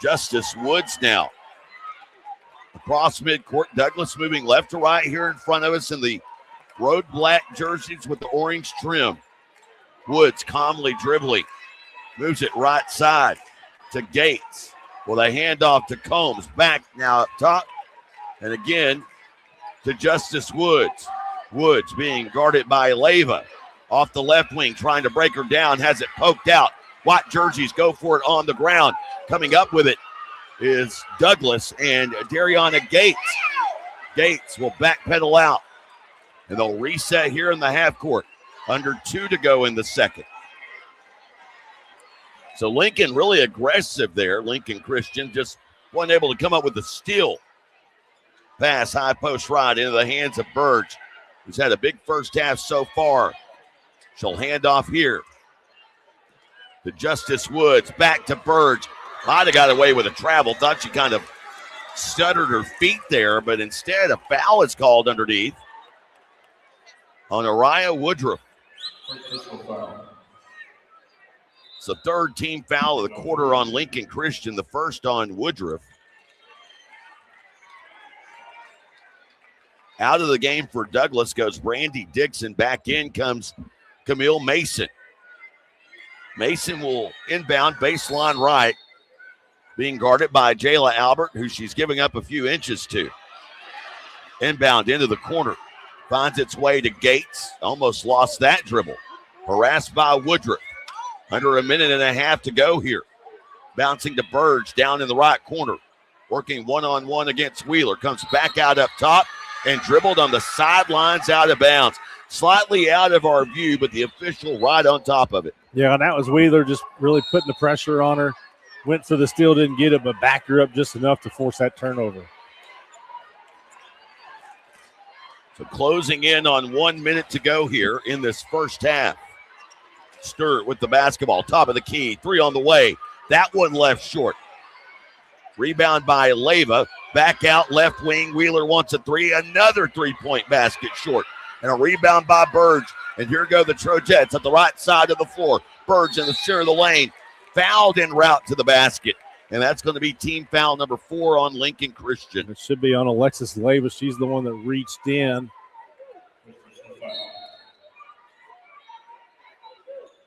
Justice Woods now Across midcourt, Douglas moving left to right here in front of us in the road black jerseys with the orange trim. Woods calmly dribbling. Moves it right side to Gates. With a handoff to Combs. Back now up top. And again to Justice Woods. Woods being guarded by Leyva. Off the left wing, trying to break her down. Has it poked out. White jerseys go for it on the ground. Coming up with it is Douglas and Dariana Gates. Gates will backpedal out. And they'll reset here in the half court. Under 2 to go in the second. So Lincoln really aggressive there. Lincoln Christian just wasn't able to come up with the steal. Pass, high post right into the hands of Burge, who's had a big first half so far. She'll hand off here to Justice Woods. Back to Burge. Might have got away with a travel. Thought she kind of stuttered her feet there, but instead a foul is called underneath on Araya Woodruff. It's the third team foul of the quarter on Lincoln Christian, the first on Woodruff. Out of the game for Douglas goes Brandy Dixon. Back in comes Camille Mason. Mason will inbound baseline right, being guarded by Jayla Albert, who she's giving up a few inches to. Inbound into the corner. Finds its way to Gates. Almost lost that dribble. Harassed by Woodruff. Under a minute and a half to go here. Bouncing to Burge down in the right corner. Working one-on-one against Wheeler. Comes back out up top and dribbled on the sidelines out of bounds. Slightly out of our view, but the official right on top of it. Yeah, and that was Wheeler just really putting the pressure on her. Went for the steal, didn't get it, but backed her up just enough to force that turnover. So closing in on 1 minute to go here in this first half. Sturt with the basketball, top of the key, 3 on the way. That one left short. Rebound by Leyva. Back out left wing. Wheeler wants a 3. Another 3-point basket short. And a rebound by Burge. And here go the Trojettes at the right side of the floor. Burge in the center of the lane. Fouled en route to the basket. And that's going to be team foul number 4 on Lincoln Christian. It should be on Alexis Leyva. She's the one that reached in.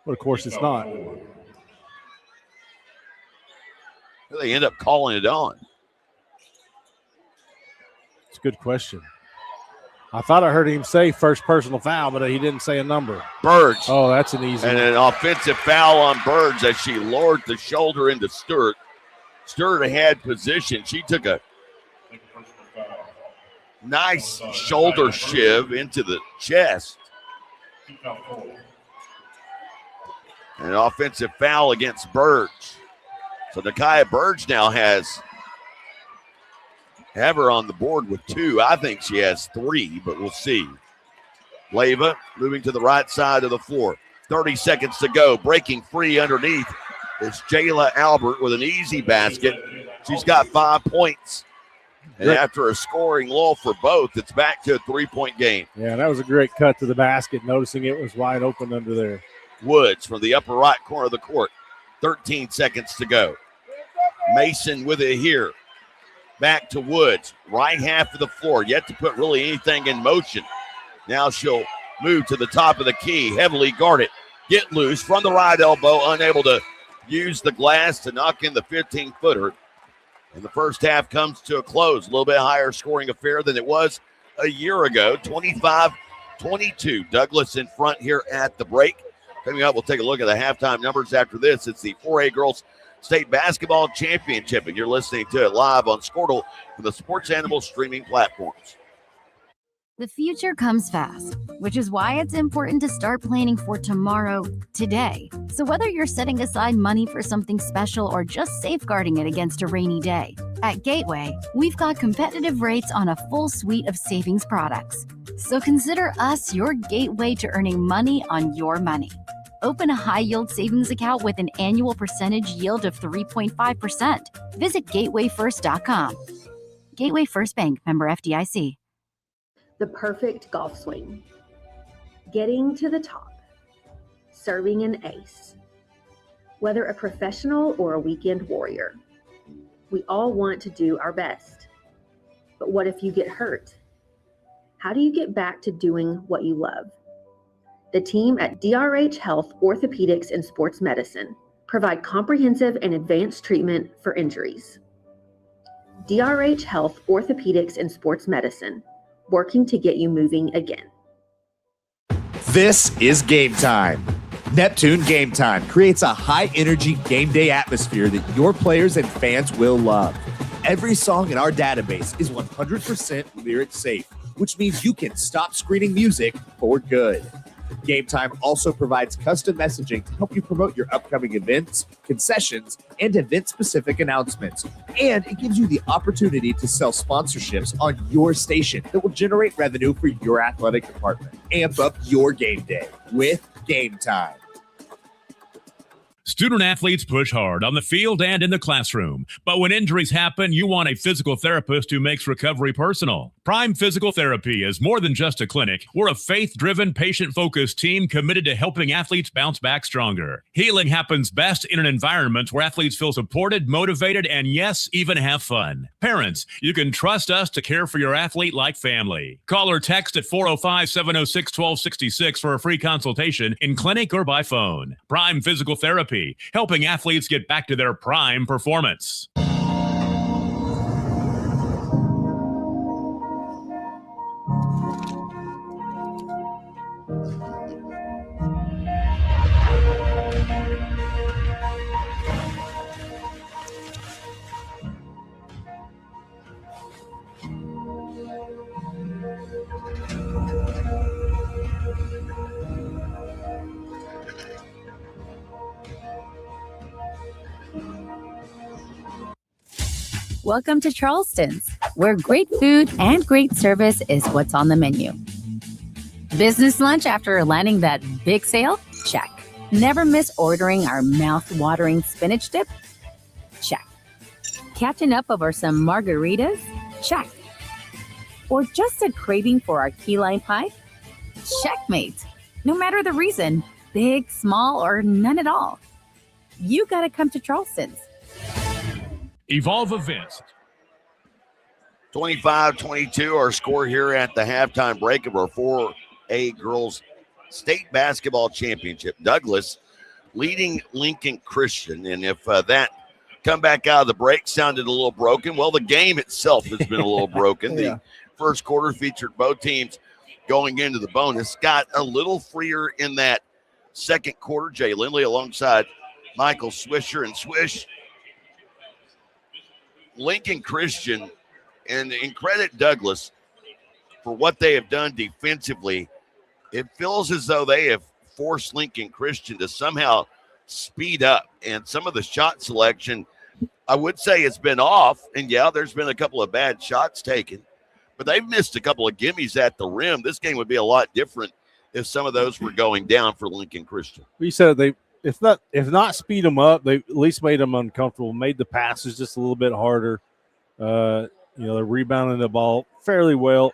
But, of course, it's not. They end up calling it on. It's a good question. I thought I heard him say first personal foul, but he didn't say a number. Burge. Oh, that's an easy and one. an offensive foul on Burge as she lowered the shoulder into Sturt. Sturt had position. She took a nice shoulder shiv into the chest. And an offensive foul against Burge. So Nakia Burge now have her on the board with 2. I think she has 3, but we'll see. Leyva moving to the right side of the floor. 30 seconds to go. Breaking free underneath is Jayla Albert with an easy basket. She's got 5 points. And after a scoring lull for both, it's back to a 3-point game. Yeah, that was a great cut to the basket, noticing it was wide open under there. Woods from the upper right corner of the court. 13 seconds to go. Mason with it here. Back to Woods. Right half of the floor. Yet to put really anything in motion. Now she'll move to the top of the key. Heavily guarded. Get loose from the right elbow. Unable to use the glass to knock in the 15-footer. And the first half comes to a close. A little bit higher scoring affair than it was a year ago. 25-22. Douglas in front here at the break. Coming up, we'll take a look at the halftime numbers after this. It's the 4A Girls State Basketball Championship, and you're listening to it live on Squirtle for the Sports Animal streaming platforms. The future comes fast, which is why it's important to start planning for tomorrow today. So whether you're setting aside money for something special or just safeguarding it against a rainy day, at Gateway, we've got competitive rates on a full suite of savings products. So consider us your gateway to earning money on your money. Open a high-yield savings account with an annual percentage yield of 3.5%. Visit gatewayfirst.com. Gateway First Bank, member FDIC. The perfect golf swing. Getting to the top. Serving an ace. Whether a professional or a weekend warrior, we all want to do our best. But what if you get hurt? How do you get back to doing what you love? The team at DRH Health Orthopedics and Sports Medicine provide comprehensive and advanced treatment for injuries. DRH Health Orthopedics and Sports Medicine, working to get you moving again. This is Game Time. Neptune Game Time creates a high-energy game day atmosphere that your players and fans will love. Every song in our database is 100% lyric safe, which means you can stop screening music for good. Game Time also provides custom messaging to help you promote your upcoming events, concessions, and event-specific announcements. And it gives you the opportunity to sell sponsorships on your station that will generate revenue for your athletic department. Amp up your game day with Game Time. Student athletes push hard on the field and in the classroom. But when injuries happen, you want a physical therapist who makes recovery personal. Prime Physical Therapy is more than just a clinic. We're a faith-driven, patient-focused team committed to helping athletes bounce back stronger. Healing happens best in an environment where athletes feel supported, motivated, and yes, even have fun. Parents, you can trust us to care for your athlete like family. Call or text at 405-706-1266 for a free consultation in clinic or by phone. Prime Physical Therapy, helping athletes get back to their prime performance. Welcome to Charleston's, where great food and great service is what's on the menu. Business lunch after landing that big sale? Check. Never miss ordering our mouth-watering spinach dip? Check. Catching up over some margaritas? Check. Or just a craving for our key lime pie? Checkmate. No matter the reason, big, small, or none at all, you gotta come to Charleston's. Evolve Events. 25-22, our score here at the halftime break of our 4A Girls State Basketball Championship. Douglas leading Lincoln Christian, and if that comeback out of the break sounded a little broken, well, the game itself has been a little broken. The first quarter featured both teams going into the bonus. Got a little freer in that second quarter. Jay Lindley alongside Michael Swisher, and Swish, Lincoln Christian, and credit Douglas for what they have done defensively. It feels as though they have forced Lincoln Christian to somehow speed up, and some of the shot selection, I would say, has been off. And yeah, there's been a couple of bad shots taken, but they've missed a couple of gimmies at the rim. This game would be a lot different if some of those were going down for Lincoln Christian. You said they, if not speed them up, they at least made them uncomfortable, made the passes just a little bit harder. They're rebounding the ball fairly well.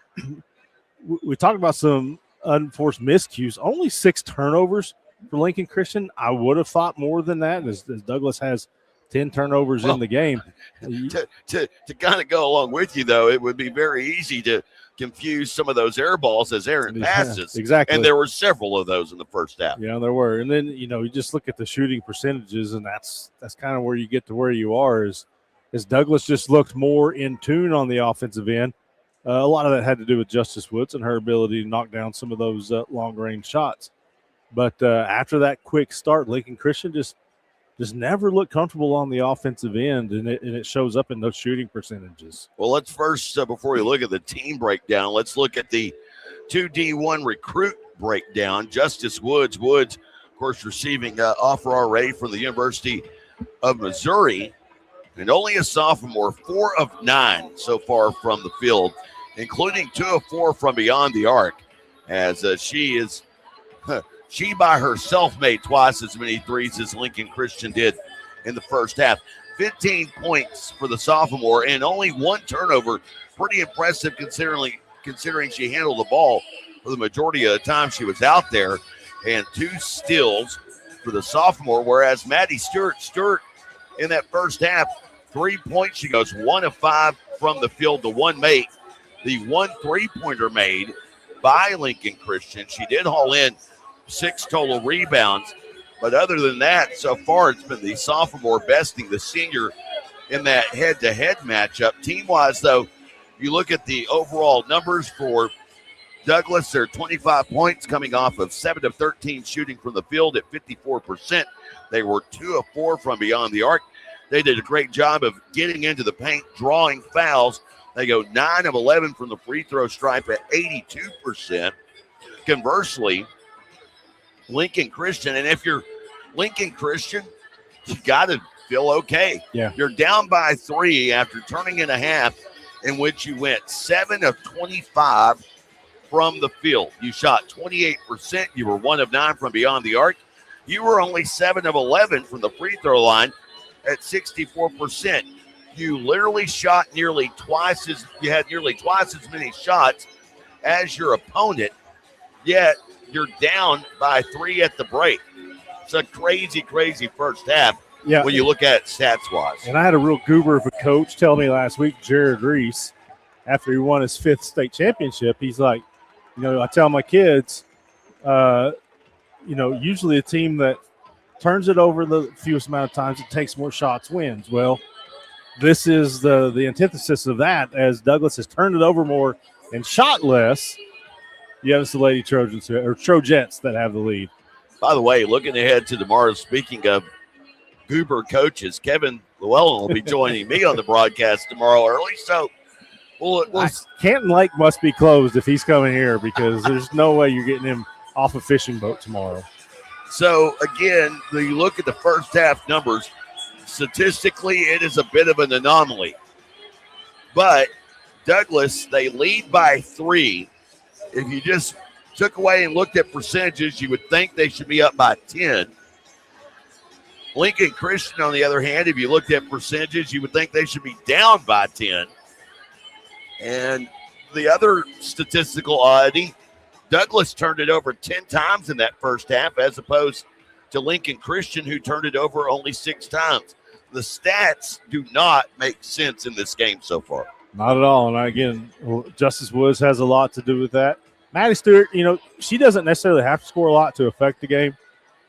We talked about some unforced miscues. Only 6 turnovers for Lincoln Christian. I would have thought more than that, as Douglas has 10 turnovers in the game. To kind of go along with you, though, it would be very easy to confuse some of those air balls as errant passes. Exactly. And there were several of those in the first half. Yeah, there were. And then, you just look at the shooting percentages, and that's kind of where you get to where you are, is Douglas just looked more in tune on the offensive end. A lot of that had to do with Justice Woods and her ability to knock down some of those long-range shots. But after that quick start, Lincoln Christian just never looked comfortable on the offensive end, and it shows up in those shooting percentages. Well, let's first, before we look at the team breakdown, let's look at the 2D1 recruit breakdown. Justice Woods, of course, receiving offer RA from the University of Missouri, and only a sophomore, 4 of 9 so far from the field, including 2 of 4 from beyond the arc, as she by herself made twice as many threes as Lincoln Christian did in the first half. 15 points for the sophomore and only 1 turnover. Pretty impressive considering she handled the ball for the majority of the time she was out there. And 2 steals for the sophomore, whereas Maddie Stewart in that first half, 3 points. She goes 1 of 5 from the field to 1 make. the 1 3-pointer made by Lincoln Christian. She did haul in 6 total rebounds. But other than that, so far it's been the sophomore besting the senior in that head-to-head matchup. Team-wise, though, you look at the overall numbers for Douglas, they're 25 points coming off of 7 of 13 shooting from the field at 54%. They were 2 of 4 from beyond the arc. They did a great job of getting into the paint, drawing fouls. They go 9 of 11 from the free throw stripe at 82%. Conversely, Lincoln Christian, and if you're Lincoln Christian, you got to feel okay. Yeah. You're down by 3 after turning in a half in which you went 7 of 25 from the field. You shot 28%. You were 1 of 9 from beyond the arc. You were only 7 of 11 from the free throw line at 64%. You literally shot you had nearly twice as many shots as your opponent, yet you're down by 3 at the break. It's a crazy, crazy first half when you look at it stats-wise. And I had a real goober of a coach tell me last week, Jared Reese, after he won his 5th state championship, he's like, I tell my kids, usually a team that turns it over the fewest amount of times, it takes more shots, wins. Well, this is the antithesis of that. As Douglas has turned it over more and shot less, you have the Lady Trojans or Trojettes that have the lead. By the way, looking ahead to tomorrow, speaking of goober coaches, Kevin Llewellyn will be joining me on the broadcast tomorrow early. So Canton Lake must be closed if he's coming here, because there's no way you're getting him off a fishing boat tomorrow. So, again, you look at the first half numbers, statistically it is a bit of an anomaly. But Douglas, they lead by 3. If you just took away and looked at percentages, you would think they should be up by 10. Lincoln Christian, on the other hand, if you looked at percentages, you would think they should be down by 10. And the other statistical oddity, Douglas turned it over 10 times in that first half, as opposed to Lincoln Christian, who turned it over only 6 times. The stats do not make sense in this game so far. Not at all. And again, Justice Woods has a lot to do with that. Maddie Stewart, she doesn't necessarily have to score a lot to affect the game.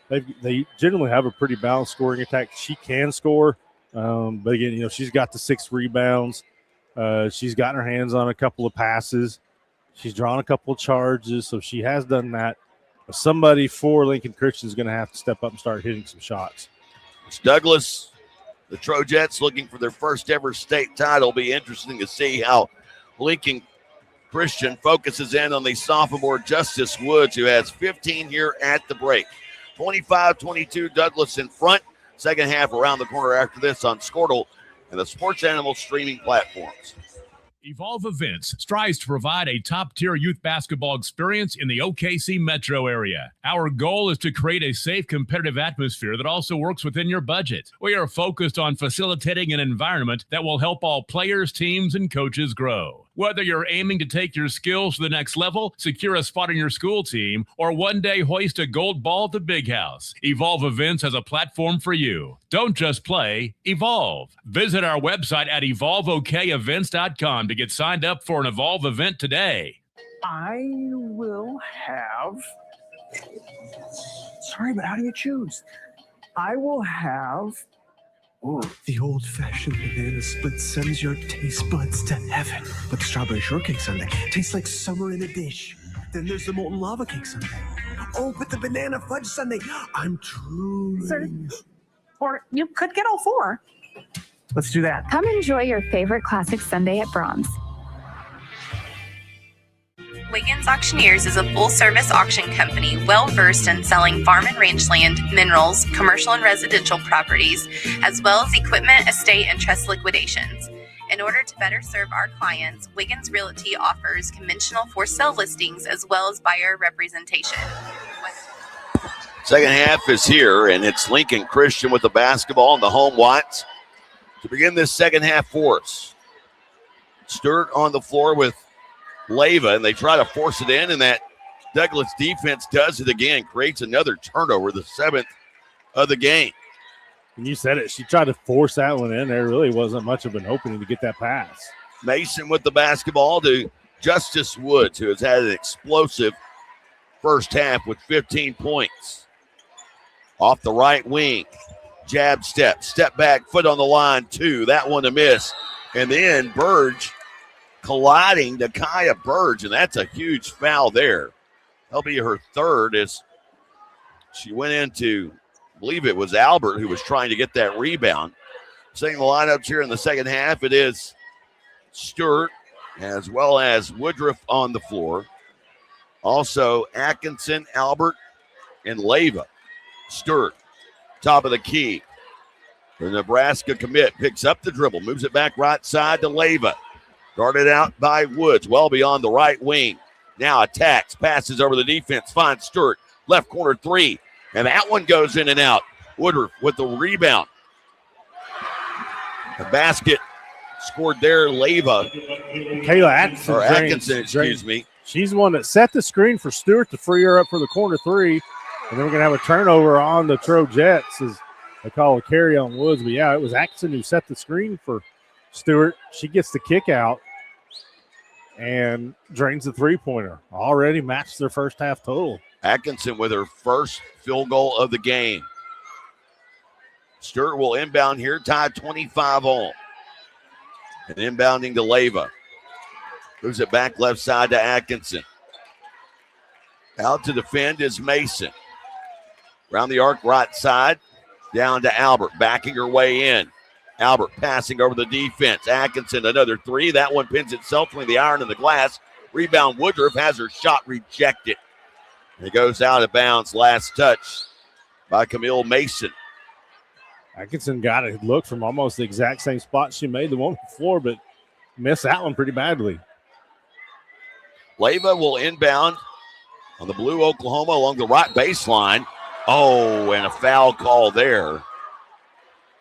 They generally have a pretty balanced scoring attack. She can score, but again, she's got the 6 rebounds. She's gotten her hands on a couple of passes. She's drawn a couple of charges, so she has done that. But somebody for Lincoln Christian is going to have to step up and start hitting some shots. It's Douglas, the Trojettes, looking for their first ever state title. It'll be interesting to see how Lincoln Christian focuses in on the sophomore Justice Woods, who has 15 here at the break. 25-22, Douglas in front. Second half around the corner after this on Squirtle and the Sports Animal streaming platforms. Evolve Events strives to provide a top-tier youth basketball experience in the OKC metro area. Our goal is to create a safe, competitive atmosphere that also works within your budget. We are focused on facilitating an environment that will help all players, teams, and coaches grow. Whether you're aiming to take your skills to the next level, secure a spot on your school team, or one day hoist a gold ball at the Big House, Evolve Events has a platform for you. Don't just play, evolve. Visit our website at evolveokevents.com to get signed up for an Evolve event today. I will have. Sorry, but how do you choose? I will have. Ooh. The old-fashioned banana split sends your taste buds to heaven. But the strawberry shortcake sundae tastes like summer in a dish. Then there's the molten lava cake sundae. Oh, but the banana fudge sundae, I'm truly... Sir, or you could get all 4. Let's do that. Come enjoy your favorite classic sundae at Brahms. Wiggins Auctioneers is a full-service auction company well-versed in selling farm and rangeland, minerals, commercial and residential properties, as well as equipment, estate, and trust liquidations. In order to better serve our clients, Wiggins Realty offers conventional for-sale listings as well as buyer representation. Second half is here, and it's Lincoln Christian with the basketball and the home whites to begin this second half for us. Stewart on the floor with Leyva, and they try to force it in, and that Douglas defense does it again, creates another turnover, the 7th of the game. And you said it. She tried to force that one in. There really wasn't much of an opening to get that pass. Mason with the basketball to Justice Woods, who has had an explosive first half with 15 points. Off the right wing, jab step back, foot on the line, 2. That one a miss. And then Burge colliding to Kaya Burge, and that's a huge foul there. That'll be her third as she went into, I believe it was Albert who was trying to get that rebound. Seeing the lineups here in the second half, it is Stewart as well as Woodruff on the floor. Also Atkinson, Albert, and Leyva. Stewart, top of the key. The Nebraska commit picks up the dribble, moves it back right side to Leyva. Guarded out by Woods, well beyond the right wing. Now attacks, passes over the defense, finds Stewart. Left corner 3, and that one goes in and out. Woodruff with the rebound. The basket scored there, Leyva. Kayla Atkinson. Or Atkinson, excuse me. She's the one that set the screen for Stewart to free her up for the corner 3. And then we're going to have a turnover on the Trojets as they call a carry on Woods. But, yeah, it was Atkinson who set the screen for Stewart. She gets the kick out and drains the three-pointer. Already matched their first half total. Atkinson with her first field goal of the game. Stewart will inbound here, tied 25 all. And inbounding to Leyva. Moves it back left side to Atkinson. Out to defend is Mason. Around the arc right side, down to Albert, backing her way in. Albert passing over the defense. Atkinson, another 3. That one pins itself between the iron and the glass. Rebound, Woodruff has her shot rejected. It goes out of bounds. Last touch by Camille Mason. Atkinson got a look from almost the exact same spot she made the one before, but missed that one pretty badly. Leyva will inbound on the blue Oklahoma along the right baseline. Oh, and a foul call there.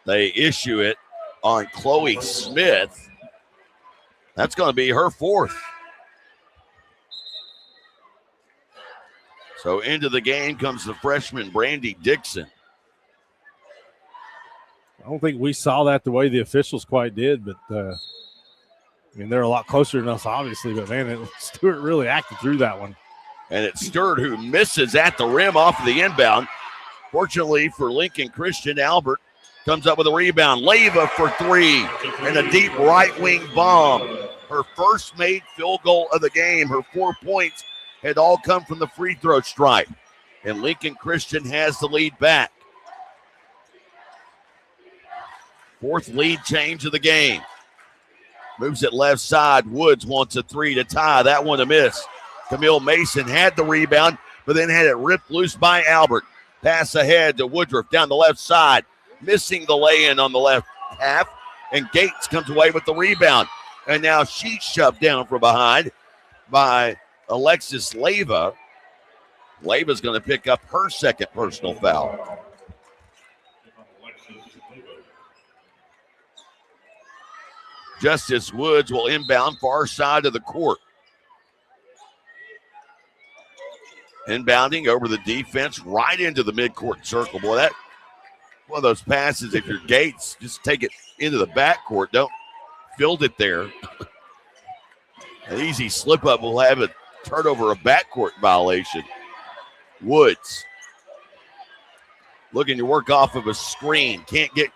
They issue it on Chloe Smith. That's going to be her 4th. So into the game comes the freshman Brandy Dixon. I don't think we saw that the way the officials quite did, but I mean, they're a lot closer than us, obviously, but man, Stewart really acted through that one. And it's Stewart who misses at the rim off of the inbound. Fortunately for Lincoln Christian, Albert comes up with a rebound. Leyva for 3 and a deep right wing bomb. Her first made field goal of the game. Her 4 points had all come from the free throw stripe. And Lincoln Christian has the lead back. 4th lead change of the game. Moves it left side. Woods wants a 3 to tie. That one a miss. Camille Mason had the rebound, but then had it ripped loose by Albert. Pass ahead to Woodruff down the left side. Missing the lay-in on the left half. And Gates comes away with the rebound. And now she's shoved down from behind by Alexis Leyva. Leyva's going to pick up her second personal foul. Justice Woods will inbound far side of the court. Inbounding over the defense right into the midcourt circle. Boy, that one of those passes, if you're Gates, just take it into the backcourt. Don't field it there. An easy slip up will have a turnover, a backcourt violation. Woods looking to work off of a screen. Can't get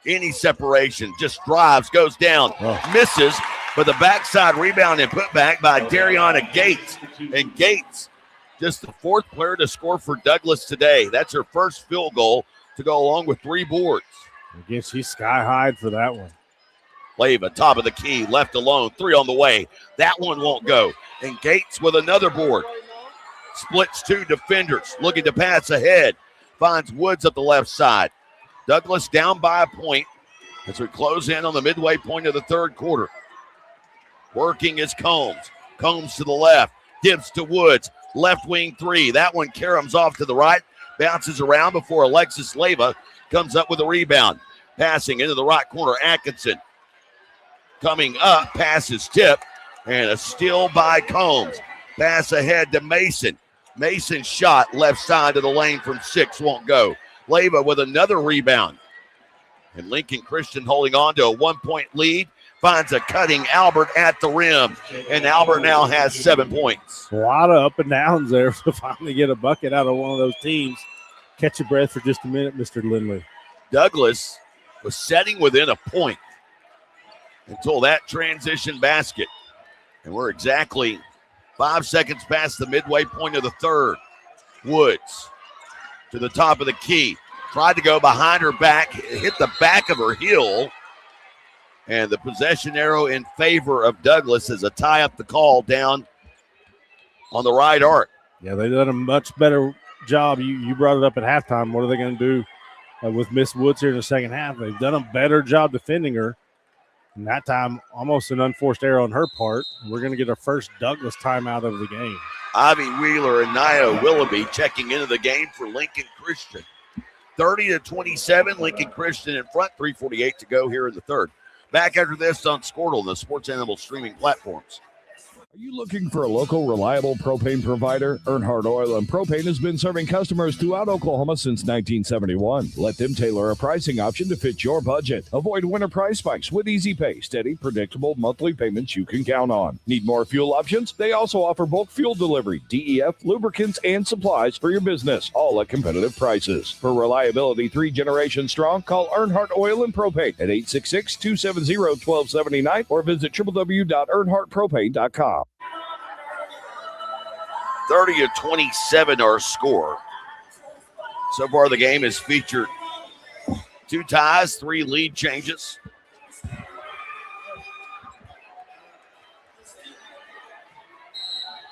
any separation. Just drives, goes down, misses, but the backside rebound and put back by Dariana Gates. And Gates, just the 4th player to score for Douglas today. That's her first field goal to go along with 3 boards. Again, she's sky-high for that one. Leyva, top of the key, left alone, 3 on the way. That one won't go. And Gates with another board. Splits 2 defenders, looking to pass ahead. Finds Woods up the left side. Douglas down by a point as we close in on the midway point of the 3rd quarter. Working is Combs. Combs to the left, dips to Woods. Left wing 3. That one caroms off to the right. Bounces around before Alexis Leyva comes up with a rebound. Passing into the right corner, Atkinson. Coming up, passes tip, and a steal by Combs. Pass ahead to Mason. Mason's shot left side of the lane from 6 won't go. Leyva with another rebound. And Lincoln Christian holding on to a 1-point lead. finds a cutting Albert at the rim, and Albert now has 7 points. A lot of up and downs there to finally get a bucket out of one of those teams. Catch your breath for just a minute, Mr. Lindley. Douglas was setting within a point until that transition basket. And we're exactly 5 seconds past the midway point of the third. Woods to the top of the key. Tried to go behind her back, hit the back of her heel. And the possession arrow in favor of Douglas as a tie up the call down on the right arc. Yeah, they've done a much better job. You brought it up at halftime. What are they going to do with Miss Woods here in the second half? They've done a better job defending her. And that time, almost an unforced error on her part. We're going to get our first Douglas timeout of the game. Ivy Wheeler and Nia Willoughby checking into the game for Lincoln Christian. 30-27, Lincoln Christian in front, 3:48 to go here in the third. Back after this on Squirtle and the Sports Animal streaming platforms. Are you looking for a local, reliable propane provider? Earnhardt Oil and Propane has been serving customers throughout Oklahoma since 1971. Let them tailor a pricing option to fit your budget. Avoid winter price spikes with easy pay, steady, predictable monthly payments you can count on. Need more fuel options? They also offer bulk fuel delivery, DEF, lubricants, and supplies for your business, all at competitive prices. For reliability 3 generations strong, call Earnhardt Oil and Propane at 866-270-1279 or visit www.earnhardtpropane.com. 30-27 our score. So far the game has featured 2 ties, 3 lead changes.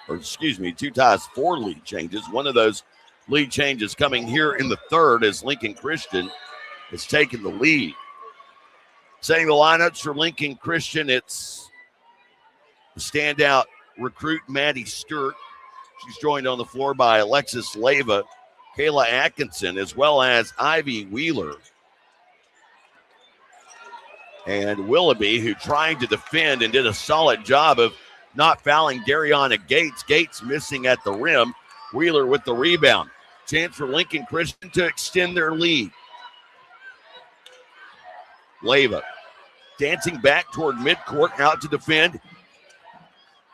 Or excuse me, 2 ties, 4 lead changes. One of those lead changes coming here in the third as Lincoln Christian has taken the lead. Saying the lineups for Lincoln Christian, it's the standout recruit Maddie Stewart. She's joined on the floor by Alexis Leyva, Kayla Atkinson, as well as Ivy Wheeler. And Willoughby, who trying to defend and did a solid job of not fouling Dariana Gates. Gates missing at the rim. Wheeler with the rebound. Chance for Lincoln Christian to extend their lead. Leyva dancing back toward midcourt, out to defend.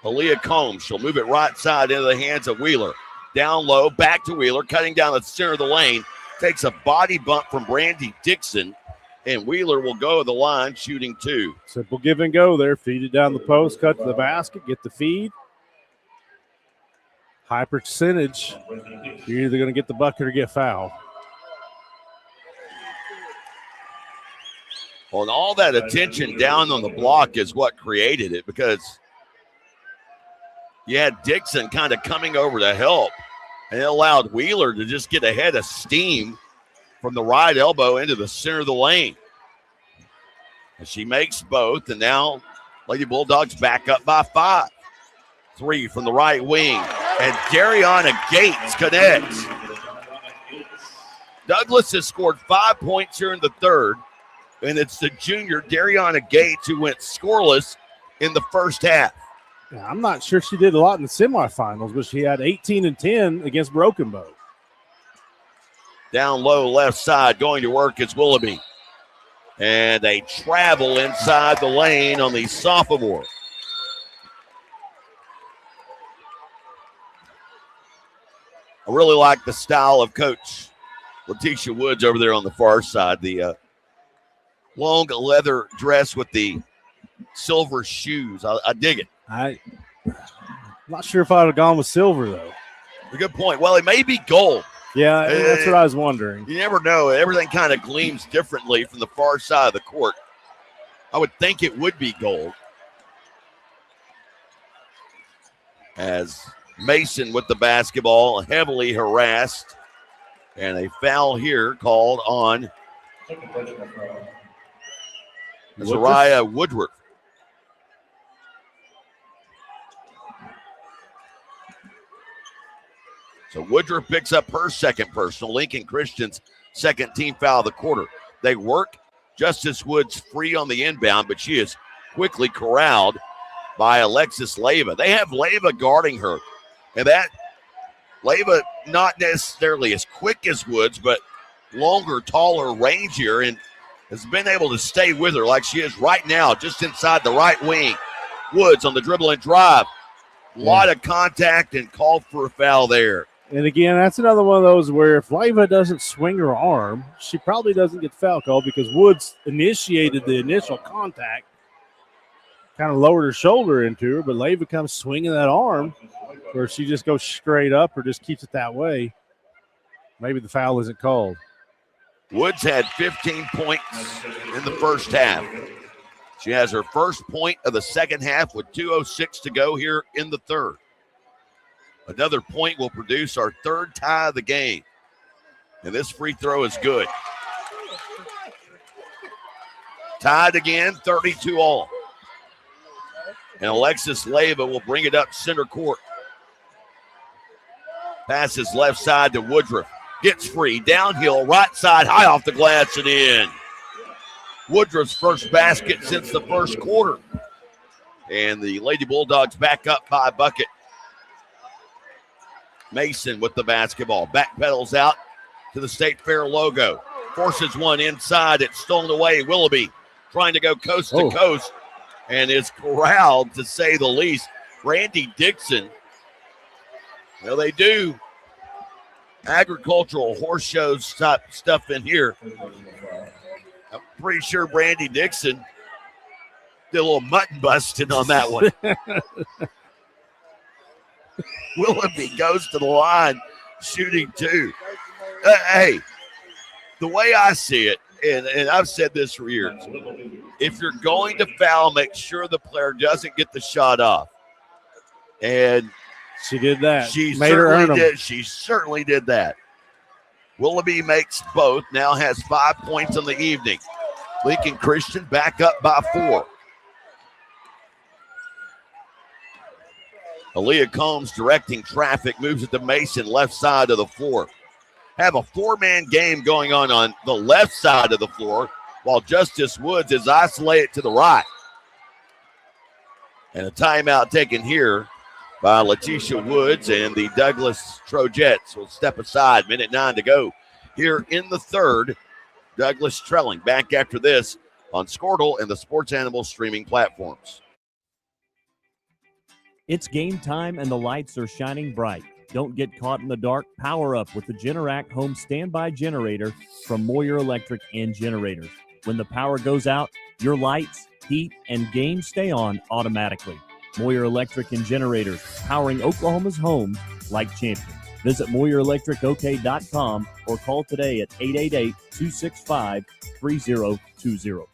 Aaliyah Combs, she'll move it right side into the hands of Wheeler. Down low, back to Wheeler, cutting down the center of the lane. Takes a body bump from Brandy Dixon, and Wheeler will go to the line shooting 2. Simple give and go there. Feed it down the post, cut to the basket, get the feed. High percentage. You're either going to get the bucket or get fouled. Well, and all that attention down on the block is what created it, because you had Dixon kind of coming over to help, and it allowed Wheeler to just get ahead of steam from the right elbow into the center of the lane. And she makes both, and now Lady Bulldogs back up by 5. 3 from the right wing, and Dariana Gates connects. Douglas has scored 5 points here in the third, and it's the junior Dariana Gates who went scoreless in the first half. Yeah, I'm not sure she did a lot in the semifinals, but she had 18 and 10 against Broken Bow. Down low left side, going to work is Willoughby. And they travel inside the lane on the sophomore. I really like the style of Coach Letitia Woods over there on the far side. The long leather dress with the silver shoes. I dig it. I'm not sure if I would have gone with silver, though. A good point. Well, it may be gold. Yeah, that's what I was wondering. You never know. Everything kind of gleams differently from the far side of the court. I would think it would be gold. As Mason with the basketball, heavily harassed. And a foul here called on Zariah Woodward. So Woodruff picks up her second personal. Lincoln Christian's second team foul of the quarter. They work Justice Woods free on the inbound, but she is quickly corralled by Alexis Leyva. They have Leyva guarding her. And that Leyva not necessarily as quick as Woods, but longer, taller, rangier. And has been able to stay with her like she is right now, just inside the right wing. Woods on the dribble and drive. A lot of contact and called for a foul there. And again, that's another one of those where if Leyva doesn't swing her arm, she probably doesn't get the foul call because Woods initiated the initial contact, kind of lowered her shoulder into her, but Leyva comes swinging that arm where she just goes straight up or just keeps it that way. Maybe the foul isn't called. Woods had 15 points in the first half. She has her first point of the second half with 2:06 to go here in the third. Another point will produce our third tie of the game. And this free throw is good. Tied again, 32-all. And Alexis Leyva will bring it up center court. Passes left side to Woodruff. Gets free, downhill, right side, high off the glass and in. Woodruff's first basket since the first quarter. And the Lady Bulldogs back up by a bucket. Mason with the basketball. Backpedals out to the State Fair logo. Forces one inside. It's stolen away. Willoughby trying to go coast to coast and is corralled, to say the least. Brandy Dixon. Well, they do agricultural horse shows type stuff in here. I'm pretty sure Brandy Dixon did a little mutton busting on that one. Willoughby goes to the line, shooting two. Hey, the way I see it, and I've said this for years, if you're going to foul, make sure the player doesn't get the shot off. And she did that. She made her earn them. did. She certainly did that. Willoughby makes both, now has 5 points on the evening. Lincoln Christian back up by 4. Aaliyah Combs directing traffic, moves it to Mason, left side of the floor. Have a 4-man game going on the left side of the floor, while Justice Woods is isolated to the right. And a timeout taken here by Letitia Woods, and the Douglas Trojettes will step aside. Minute 9 to go here in the third. Douglas trailing. Back after this on Squirtle and the Sports Animal streaming platforms. It's game time and the lights are shining bright. Don't get caught in the dark. Power up with the Generac Home Standby Generator from Moyer Electric and Generators. When the power goes out, your lights, heat, and game stay on automatically. Moyer Electric and Generators, powering Oklahoma's homes like champions. Visit MoyerElectricOK.com or call today at 888-265-3020.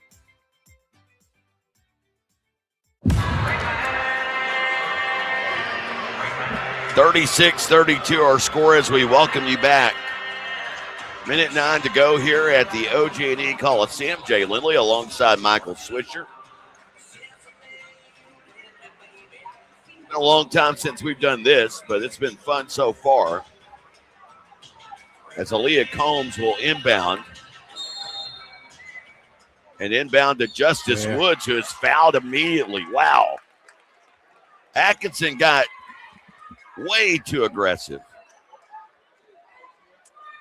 36-32 our score as we welcome you back. Minute 9 to go here at the OG&E Coliseum. Jay Lindley alongside Michael Swisher. Been a long time since we've done this, but it's been fun so far. As Aaliyah Combs will inbound. And inbound to Justice Woods, who is fouled immediately. Wow. Atkinson got way too aggressive.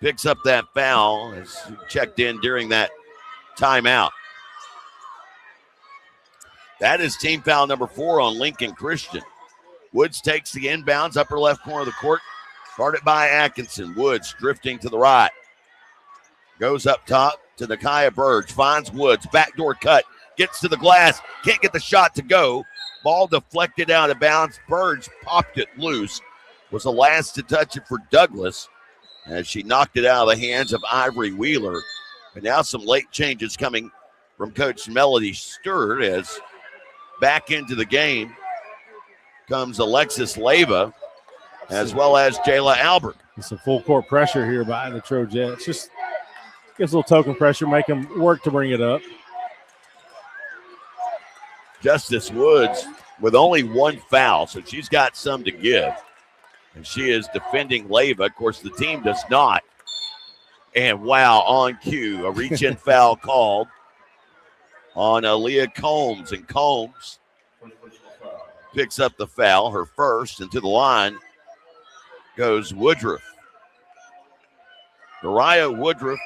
Picks up that foul as he checked in during that timeout. That is team foul number 4 on Lincoln Christian. Woods takes the inbounds, upper left corner of the court. Guarded by Atkinson. Woods drifting to the right. Goes up top to Nakia Burge. Finds Woods. Backdoor cut. Gets to the glass. Can't get the shot to go. Ball deflected out of bounds. Burge popped it loose. Was the last to touch it for Douglas as she knocked it out of the hands of Ivory Wheeler. And now some late changes coming from Coach Melody Stewart as back into the game comes Alexis Leyva as well as Jayla Albert. Some full court pressure here by the Trojettes. Just gives a little token pressure, make them work to bring it up. Justice Woods with only 1 foul, so she's got some to give. And she is defending Leyva. Of course, the team does not. And wow, on cue, a reach-in foul called on Aaliyah Combs. And Combs picks up the foul, her first, and to the line goes Woodruff. Mariah Woodruff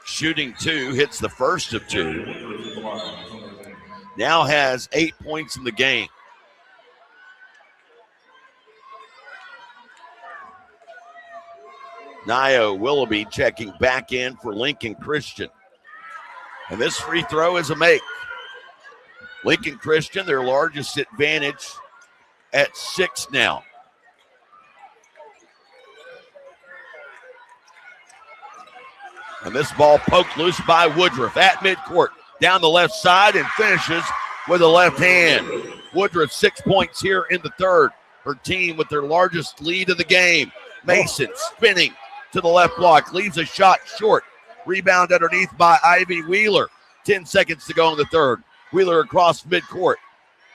shooting 2, hits the first of 2. Now has 8 points in the game. Nio Willoughby checking back in for Lincoln Christian. And this free throw is a make. Lincoln Christian, their largest advantage at 6 now. And this ball poked loose by Woodruff at midcourt. Down the left side and finishes with a left hand. Woodruff 6 points here in the third. Her team with their largest lead of the game. Mason spinning to the left block. Leaves a shot short. Rebound underneath by Ivy Wheeler. 10 seconds to go in the third. Wheeler across midcourt.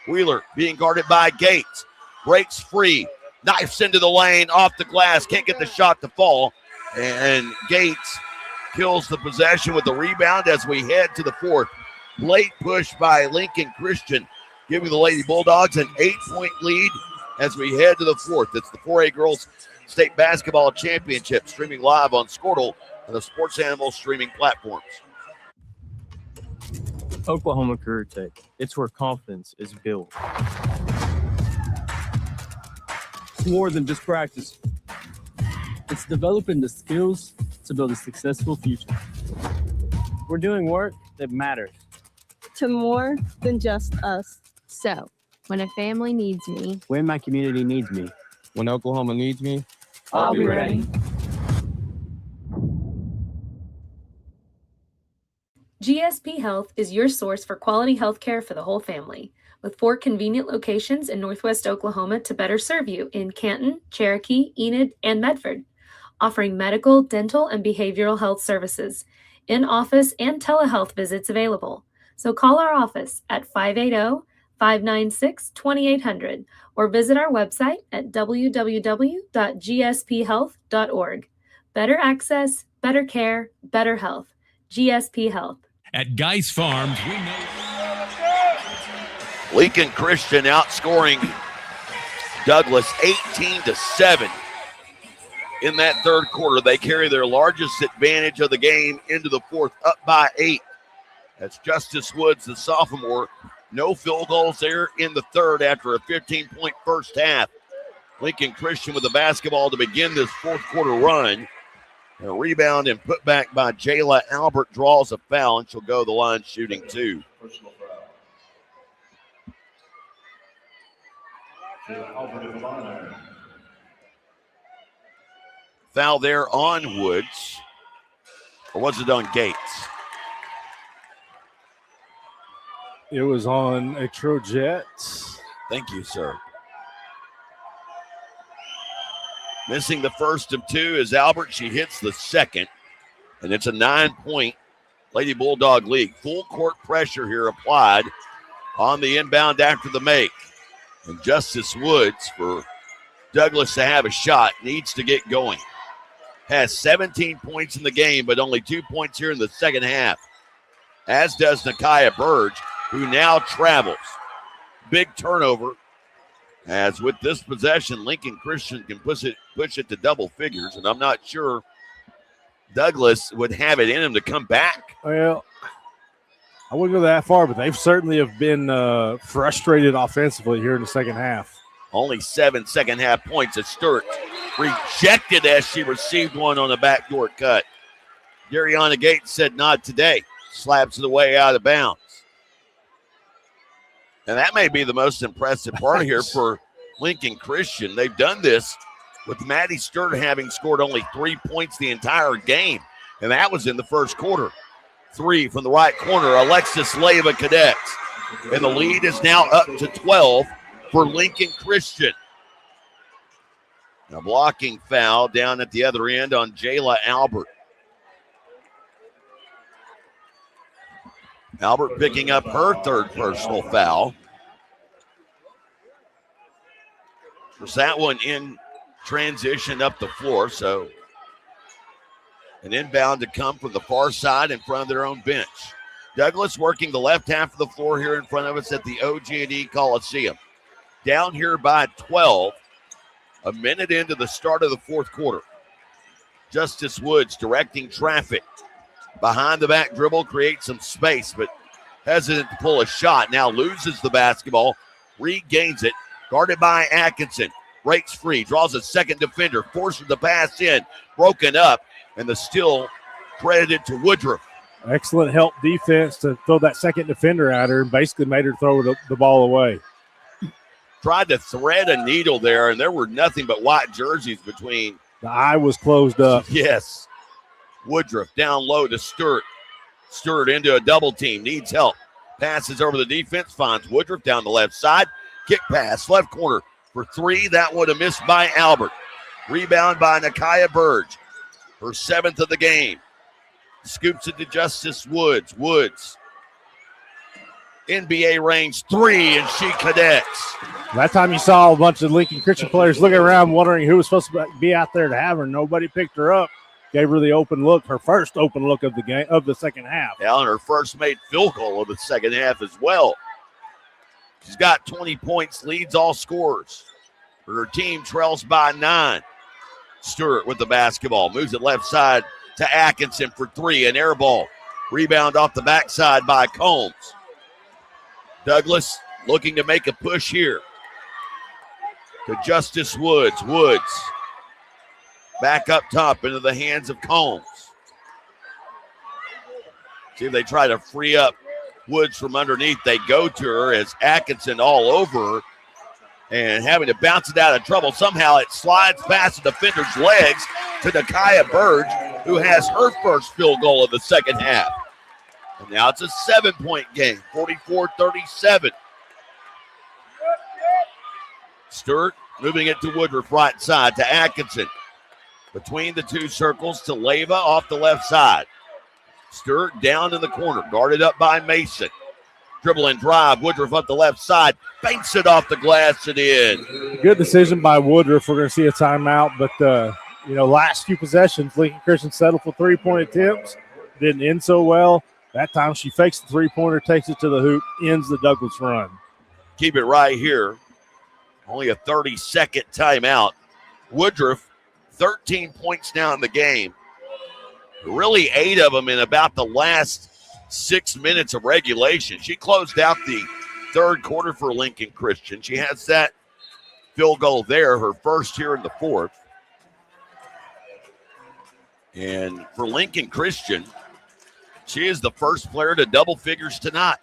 Wheeler being guarded by Gates. Breaks free. Knifes into the lane. Off the glass. Can't get the shot to fall. And Gates kills the possession with the rebound as we head to the fourth. Late push by Lincoln Christian, giving the Lady Bulldogs an 8-point lead as we head to the fourth. It's the 4A Girls State Basketball Championship, streaming live on Squirtle and the Sports Animal streaming platforms. Oklahoma Career Tech. It's where confidence is built. It's more than just practice. It's developing the skills to build a successful future. We're doing work that matters. To more than just us. So, when a family needs me, When my community needs me. When Oklahoma needs me, I'll be ready. GSP Health is your source for quality health care for the whole family, with 4 convenient locations in Northwest Oklahoma to better serve you in Canton, Cherokee, Enid, and Medford, offering medical, dental, and behavioral health services, in-office and telehealth visits available. So call our office at 580-596-2800 or visit our website at www.gsphealth.org. Better access, better care, better health. GSP Health. At Geis Farms, we know Lincoln Christian outscoring Douglas 18-7 in that third quarter. They carry their largest advantage of the game into the fourth, up by 8. That's Justice Woods, the sophomore. No field goals there in the third after a 15-point first half. Lincoln Christian with the basketball to begin this fourth quarter run. A rebound and put back by Jayla Albert, draws a foul, and she'll go the line shooting 2. Foul there on Woods. Or was it on Gates? It was on a Trojet. Thank you, sir. Missing the first of 2 is Albert. She hits the second, and it's a 9-point Lady Bulldog lead. Full court pressure here applied on the inbound after the make. And Justice Woods, for Douglas to have a shot, needs to get going. Has 17 points in the game, but only 2 points here in the second half, as does Nakia Burge, who now travels. Big turnover, as with this possession, Lincoln Christian can push it to double figures, and I'm not sure Douglas would have it in him to come back. Well, I wouldn't go that far, but they've certainly have been frustrated offensively here in the second half. Only 7 second-half points as Stewart rejected as she received one on the backdoor cut. Dariana Gates said not today. Slaps it away out of bounds. And that may be the most impressive part here for Lincoln Christian. They've done this with Maddie Stewart having scored only 3 points the entire game, and that was in the first quarter. 3 from the right corner, Alexis Leyva Cadets. And the lead is now up to 12 for Lincoln Christian. A blocking foul down at the other end on Jayla Albert. Albert picking up her third personal foul. Was that one in transition up the floor, so an inbound to come from the far side in front of their own bench. Douglas working the left half of the floor here in front of us at the OG&E Coliseum. Down here by 12, a minute into the start of the fourth quarter. Justice Woods directing traffic. Behind the back dribble, creates some space, but hesitant to pull a shot. Now loses the basketball, regains it, guarded by Atkinson. Breaks free, draws a second defender, forces the pass in, broken up, and the steal credited to Woodruff. Excellent help defense to throw that second defender at her and basically made her throw the ball away. Tried to thread a needle there, and there were nothing but white jerseys between. The eye was closed up. Yes. Woodruff down low to Stewart. Stewart into a double team, needs help. Passes over the defense, finds Woodruff down the left side. Kick pass, left corner for three. That would have missed by Albert. Rebound by Nakia Burge. Her 7th of the game. Scoops it to Justice Woods. Woods. NBA range 3, and she connects. That time you saw a bunch of Lincoln Christian players looking around wondering who was supposed to be out there to have her. Nobody picked her up. Gave her the open look, her first open look of the game of the second half. Yeah, and her first made field goal of the second half as well. She's got 20 points, leads all scorers. Her team trails by 9. Stewart with the basketball, moves it left side to Atkinson for 3, an air ball. Rebound off the backside by Combs. Douglas looking to make a push here to Justice Woods. Woods back up top into the hands of Combs. See if they try to free up Woods from underneath. They go to her as Atkinson all over her and having to bounce it out of trouble. Somehow it slides past the defender's legs to Nakia Burge, who has her first field goal of the second half. And now it's a 7-point game, 44-37. Stewart moving it to Woodruff right side to Atkinson. Between the two circles to Leyva off the left side. Stewart down in the corner, guarded up by Mason. Dribble and drive, Woodruff up the left side, banks it off the glass and in. Good decision by Woodruff. We're going to see a timeout, but last few possessions, Lincoln Christian settled for 3-point attempts. Didn't end so well. That time she fakes the three-pointer, takes it to the hoop, ends the Douglas run. Keep it right here. Only a 30-second timeout. Woodruff, 13 points now in the game. Really 8 of them in about the last 6 minutes of regulation. She closed out the third quarter for Lincoln Christian. She has that field goal there, her first here in the fourth. And for Lincoln Christian, she is the first player to double figures tonight.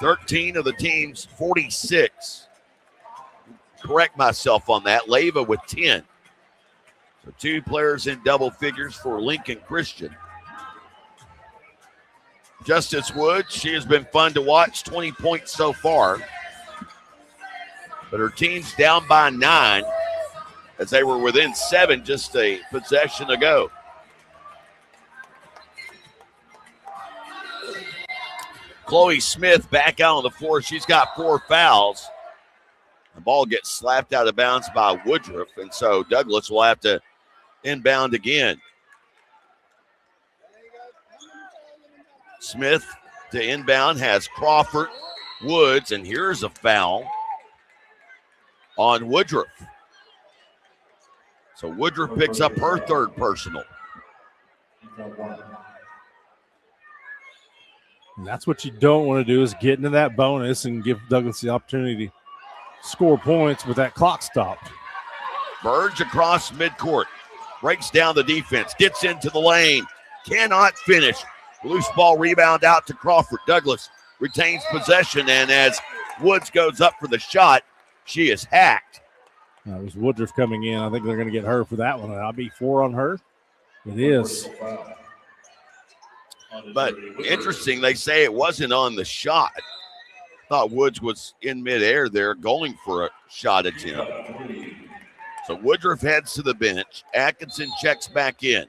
13 of the team's 46. Correct myself on that. Leyva with 10. So 2 players in double figures for Lincoln Christian. Justice Woods, she has been fun to watch, 20 points so far. But her team's down by 9 as they were within 7 just a possession ago. Chloe Smith back out on the floor. She's got 4 fouls. The ball gets slapped out of bounds by Woodruff, and so Douglas will have to inbound again. Smith to inbound has Crawford, Woods, and here's a foul on Woodruff. So Woodruff picks up her third personal. And that's what you don't want to do, is get into that bonus and give Douglas the opportunity to score points with that clock stopped. Burge across midcourt, breaks down the defense, gets into the lane, cannot finish. Loose ball rebound out to Crawford. Douglas retains possession, and as Woods goes up for the shot, she is hacked. That was Woodruff coming in. I think they're going to get her for that one. That'll be 4 on her. It is. But interesting, they say it wasn't on the shot. Thought Woods was in midair there going for a shot attempt. So Woodruff heads to the bench. Atkinson checks back in.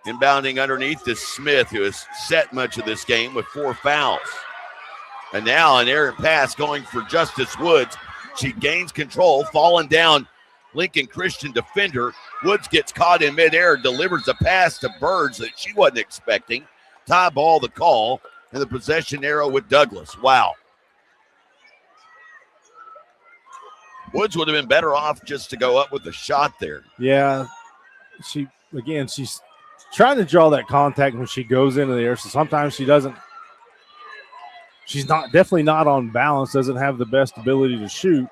Inbounding underneath is Smith, who has set much of this game with 4 fouls. And now an errant pass going for Justice Woods. She gains control, falling down Lincoln Christian defender. Woods gets caught in midair, delivers a pass to Burge that she wasn't expecting. Tie ball the call, and the possession arrow with Douglas. Wow. Woods would have been better off just to go up with a shot there. Yeah, she's trying to draw that contact when she goes into the air. So sometimes she doesn't. She's definitely not on balance, doesn't have the best ability to shoot.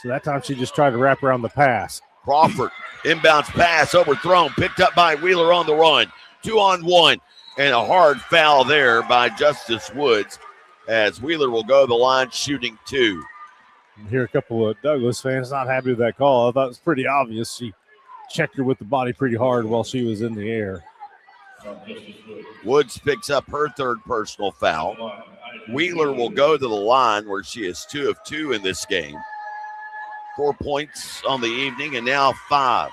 So that time she just tried to wrap around the pass. Crawford, inbounds pass, overthrown, picked up by Wheeler on the run. 2-on-1, and a hard foul there by Justice Woods as Wheeler will go to the line shooting 2. I hear a couple of Douglas fans not happy with that call. I thought it was pretty obvious. She checked her with the body pretty hard while she was in the air. Woods picks up her third personal foul. Wheeler will go to the line where she is 2 of 2 in this game. 4 points on the evening and now 5.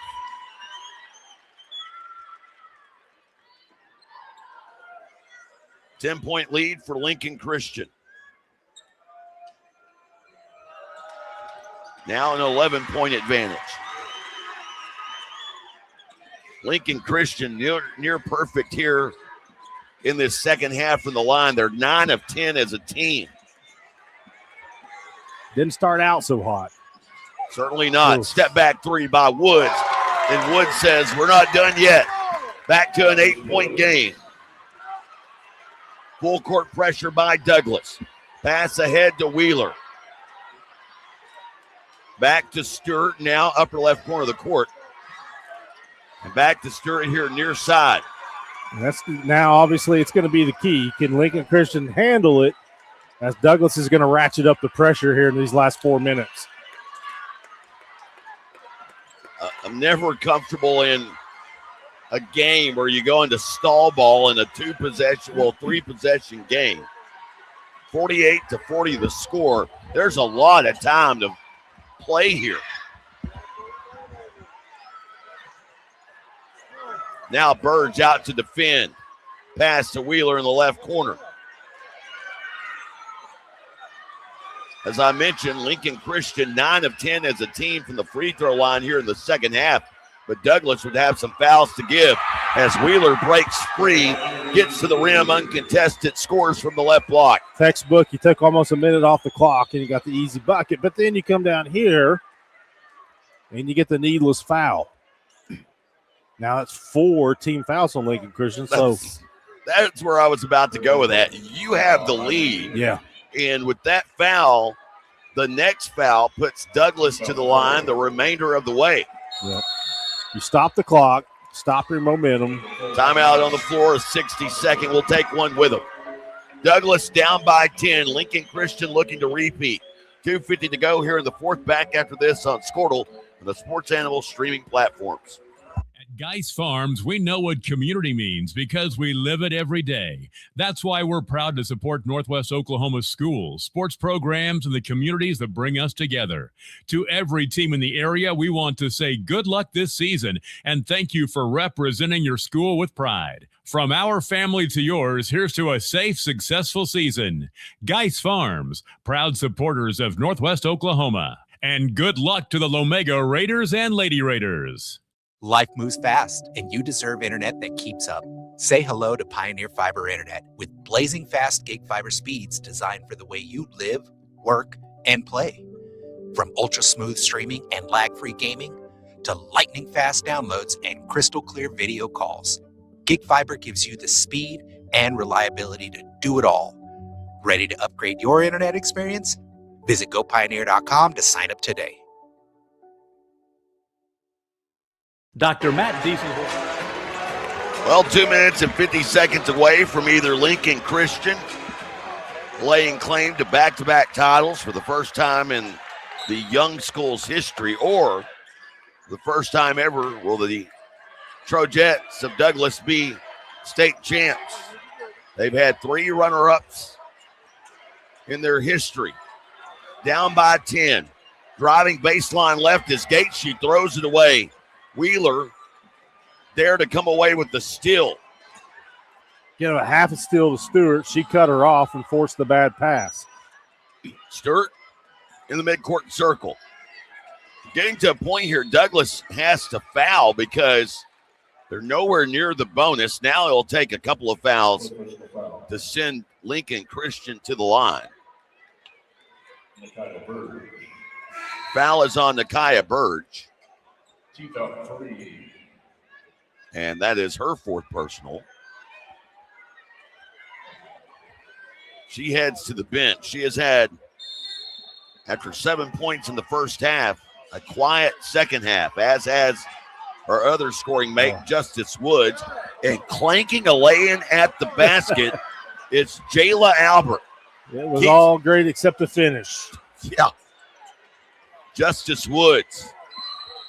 Ten-point lead for Lincoln Christian. Now an 11-point advantage. Lincoln Christian near perfect here in this second half from the line. They're 9 of 10 as a team. Didn't start out so hot. Certainly not. Oof. Step back 3 by Woods. And Woods says, we're not done yet. Back to an 8-point game. Full court pressure by Douglas. Pass ahead to Wheeler. Back to Stewart, now upper left corner of the court. And back to Stewart here near side. And that's now obviously it's going to be the key. Can Lincoln Christian handle it as Douglas is going to ratchet up the pressure here in these last 4 minutes? I'm never comfortable in a game where you go into stall ball in a 3-possession game. 48-40 the score. There's a lot of time to play here. Now Burge out to defend. Pass to Wheeler in the left corner. As I mentioned, Lincoln Christian 9 of 10 as a team from the free throw line here in the second half. But Douglas would have some fouls to give as Wheeler breaks free, gets to the rim uncontested, scores from the left block. Textbook, you took almost a minute off the clock and you got the easy bucket. But then you come down here and you get the needless foul. Now it's 4 team fouls on Lincoln Christian. That's where I was about to go with that. You have the lead. Yeah. And with that foul, the next foul puts Douglas to the line the remainder of the way. Yep. You stop the clock, stop your momentum. Timeout on the floor, a 60-second. We'll take one with them. Douglas down by 10. Lincoln Christian looking to repeat. 2:50 to go here in the fourth. Back after this on Squirtle and the Sports Animal streaming platforms. Geis Farms, we know what community means because we live it every day. That's why we're proud to support Northwest Oklahoma schools, sports programs, and the communities that bring us together. To every team in the area, we want to say good luck this season and thank you for representing your school with pride. From our family to yours, here's to a safe, successful season. Geis Farms, proud supporters of Northwest Oklahoma. And good luck to the Lomega Raiders and Lady Raiders. Life moves fast, and you deserve internet that keeps up. Say hello to Pioneer Fiber Internet with blazing fast gig fiber speeds designed for the way you live, work, and play. From ultra-smooth streaming and lag-free gaming to lightning-fast downloads and crystal-clear video calls, Gig Fiber gives you the speed and reliability to do it all. Ready to upgrade your internet experience? Visit GoPioneer.com to sign up today. Dr. Matt Diesel. Well, 2 minutes and 50 seconds away from either Lincoln Christian laying claim to back-to-back titles for the first time in the young school's history, or the first time ever will the Trojettes of Douglas be state champs. They've had 3 runner-ups in their history. Down by 10. Driving baseline left is Gates. She throws it away. Wheeler there to come away with the steal. Get a half a steal to Stewart. She cut her off and forced the bad pass. Stewart in the midcourt circle. Getting to a point here, Douglas has to foul because they're nowhere near the bonus. Now it'll take a couple of fouls to send Lincoln Christian to the line. Foul is on Nakia Burge. And that is her fourth personal. She heads to the bench. She has had, after 7 points in the first half, a quiet second half, as has her other scoring mate, Justice Woods. And clanking a lay-in at the basket, it's Jayla Albert. It was all great except the finish. Yeah. Justice Woods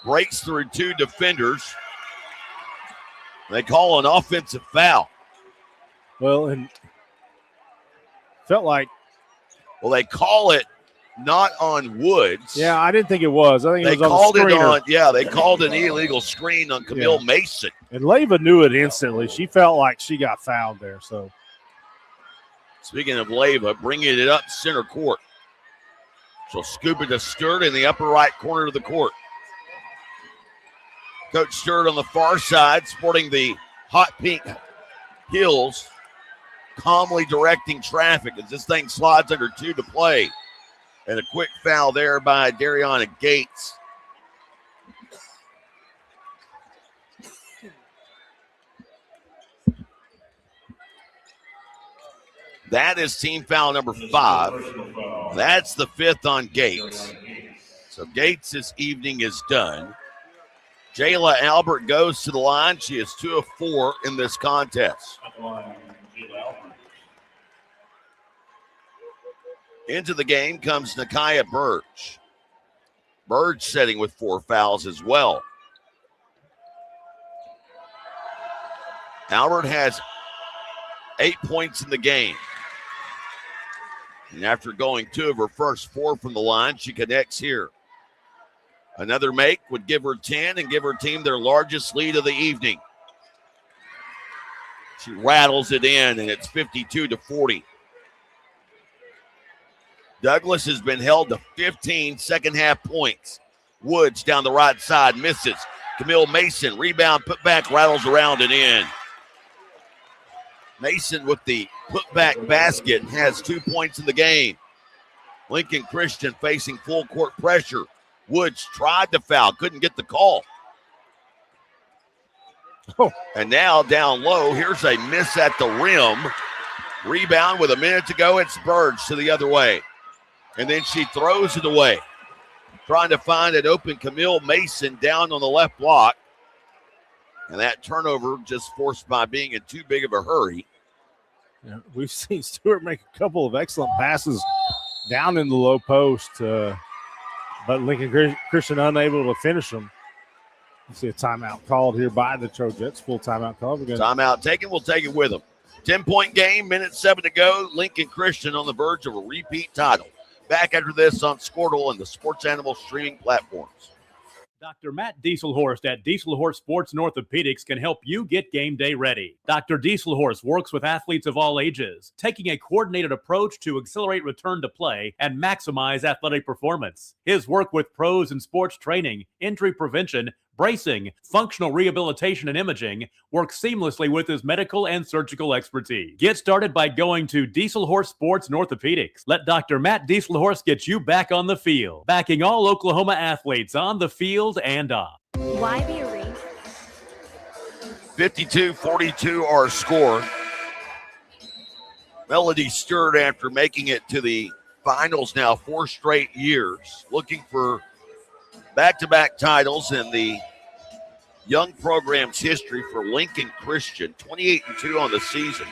breaks through two defenders. They call an offensive foul. Well, and felt like. Well, they call it not on Woods. Yeah, I didn't think it was. I think they it was called on the it screener. on. Yeah, they called an illegal screen on Camille Mason. And Leyva knew it instantly. She felt like she got fouled there. So, speaking of Leyva, bringing it up center court. She'll scoop it to Sturt in the upper right corner of the court. Coach Sturt on the far side, sporting the hot pink heels, calmly directing traffic as this thing slides under 2 to play. And a quick foul there by Dariana Gates. That is team foul number 5. That's the 5th on Gates. So Gates' evening is done. Jayla Albert goes to the line. She is 2 of 4 in this contest. Into the game comes Nakia Burge. Burge setting with 4 fouls as well. Albert has 8 points in the game. And after going 2 of her first 4 from the line, she connects here. Another make would give her 10 and give her team their largest lead of the evening. She rattles it in, and it's 52-40. Douglas has been held to 15 second half points. Woods down the right side misses. Camille Mason, rebound, put back, rattles around and in. Mason with the putback basket has 2 points in the game. Lincoln Christian facing full court pressure. Woods tried to foul, couldn't get the call. And now down low, here's a miss at the rim. Rebound with a minute to go. It's Burge to the other way. And then she throws it away. Trying to find an open Camille Mason down on the left block. And that turnover just forced by being in too big of a hurry. Yeah, we've seen Stewart make a couple of excellent passes down in the low post, but Lincoln Christian unable to finish them. You see a timeout called here by the Trojans. Full timeout called. Timeout taken. We'll take it with them. 10-point game, minute 7 to go. Lincoln Christian on the verge of a repeat title. Back after this on Squirtle and the Sports Animal streaming platforms. Dr. Matt Dieselhorst at Dieselhorst Sports and Orthopedics can help you get game day ready. Dr. Dieselhorst works with athletes of all ages, taking a coordinated approach to accelerate return to play and maximize athletic performance. His work with pros in sports training, injury prevention, bracing, functional rehabilitation, and imaging works seamlessly with his medical and surgical expertise. Get started by going to Dieselhorst Sports and Orthopedics. Let Dr. Matt Dieselhorst get you back on the field, backing all Oklahoma athletes on the field and off. Why be a ring? 52-42 our score. Melody Stewart, after making it to the finals now 4 straight years, looking for back-to-back titles in the young program's history for Lincoln Christian, 28-2 on the season.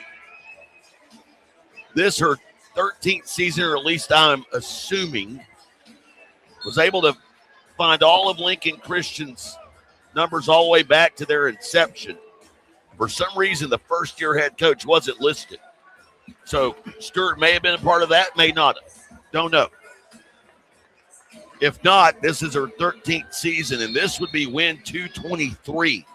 This her 13th season, or at least I'm assuming, was able to find all of Lincoln Christian's numbers all the way back to their inception. For some reason, the first-year head coach wasn't listed. So Stewart may have been a part of that, may not have. Don't know. If not, this is her 13th season, and this would be win 223.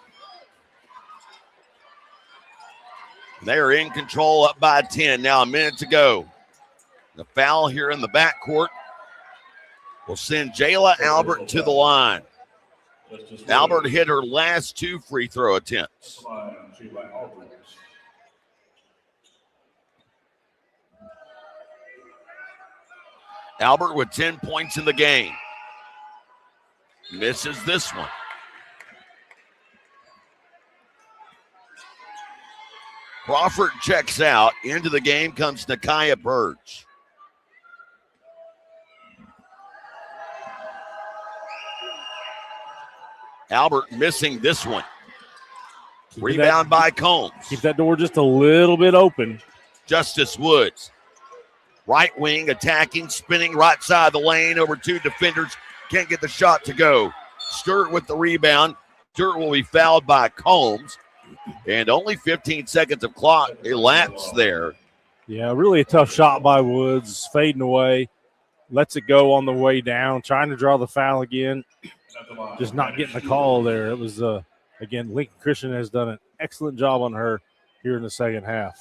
They are in control, up by 10. Now a minute to go. The foul here in the backcourt will send Jayla Albert to the line. Albert hit her last 2 free throw attempts. Albert with 10 points in the game. Misses this one. Crawford checks out. Into the game comes Nakia Burge. Albert missing this one. Rebound by Combs. Keep that door just a little bit open. Justice Woods. Right wing attacking, spinning right side of the lane over two defenders. Can't get the shot to go. Stewart with the rebound. Stewart will be fouled by Combs. And only 15 seconds of clock elapsed there. Yeah, really a tough shot by Woods. Fading away. Lets it go on the way down. Trying to draw the foul again. Just not getting the call there. It was, again, Lincoln Christian has done an excellent job on her here in the second half.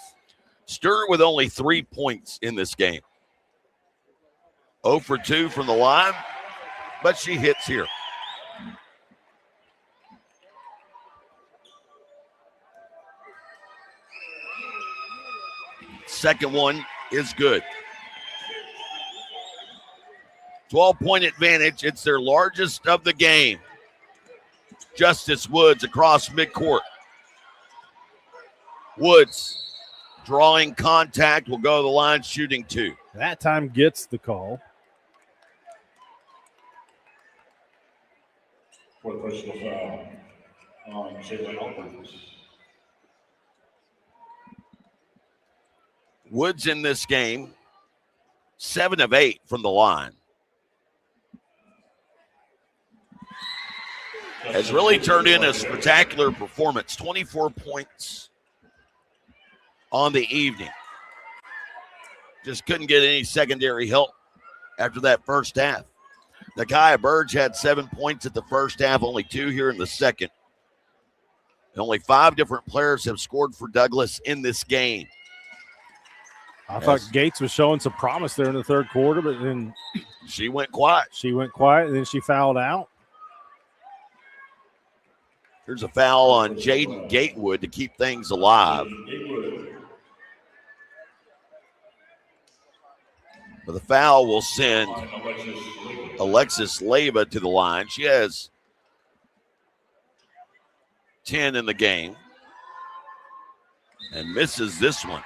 Stewart with only 3 points in this game. 0 for 2 from the line, but she hits here. Second one is good. 12-point advantage. It's their largest of the game. Justice Woods across midcourt. Woods drawing contact, will go to the line, shooting 2. That time gets the call. For the personal foul on Jalen Albert. Woods in this game, 7 of 8 from the line. Has really turned in a spectacular performance. 24 points on the evening. Just couldn't get any secondary help after that first half. Nakia Burge had 7 points at the first half, only 2 here in the second. And only 5 different players have scored for Douglas in this game. I thought Gates was showing some promise there in the third quarter, but then she went quiet. And then she fouled out. Here's a foul on Jaden Gatewood to keep things alive. But the foul will send Alexis Leyva to the line. She has 10 in the game and misses this one.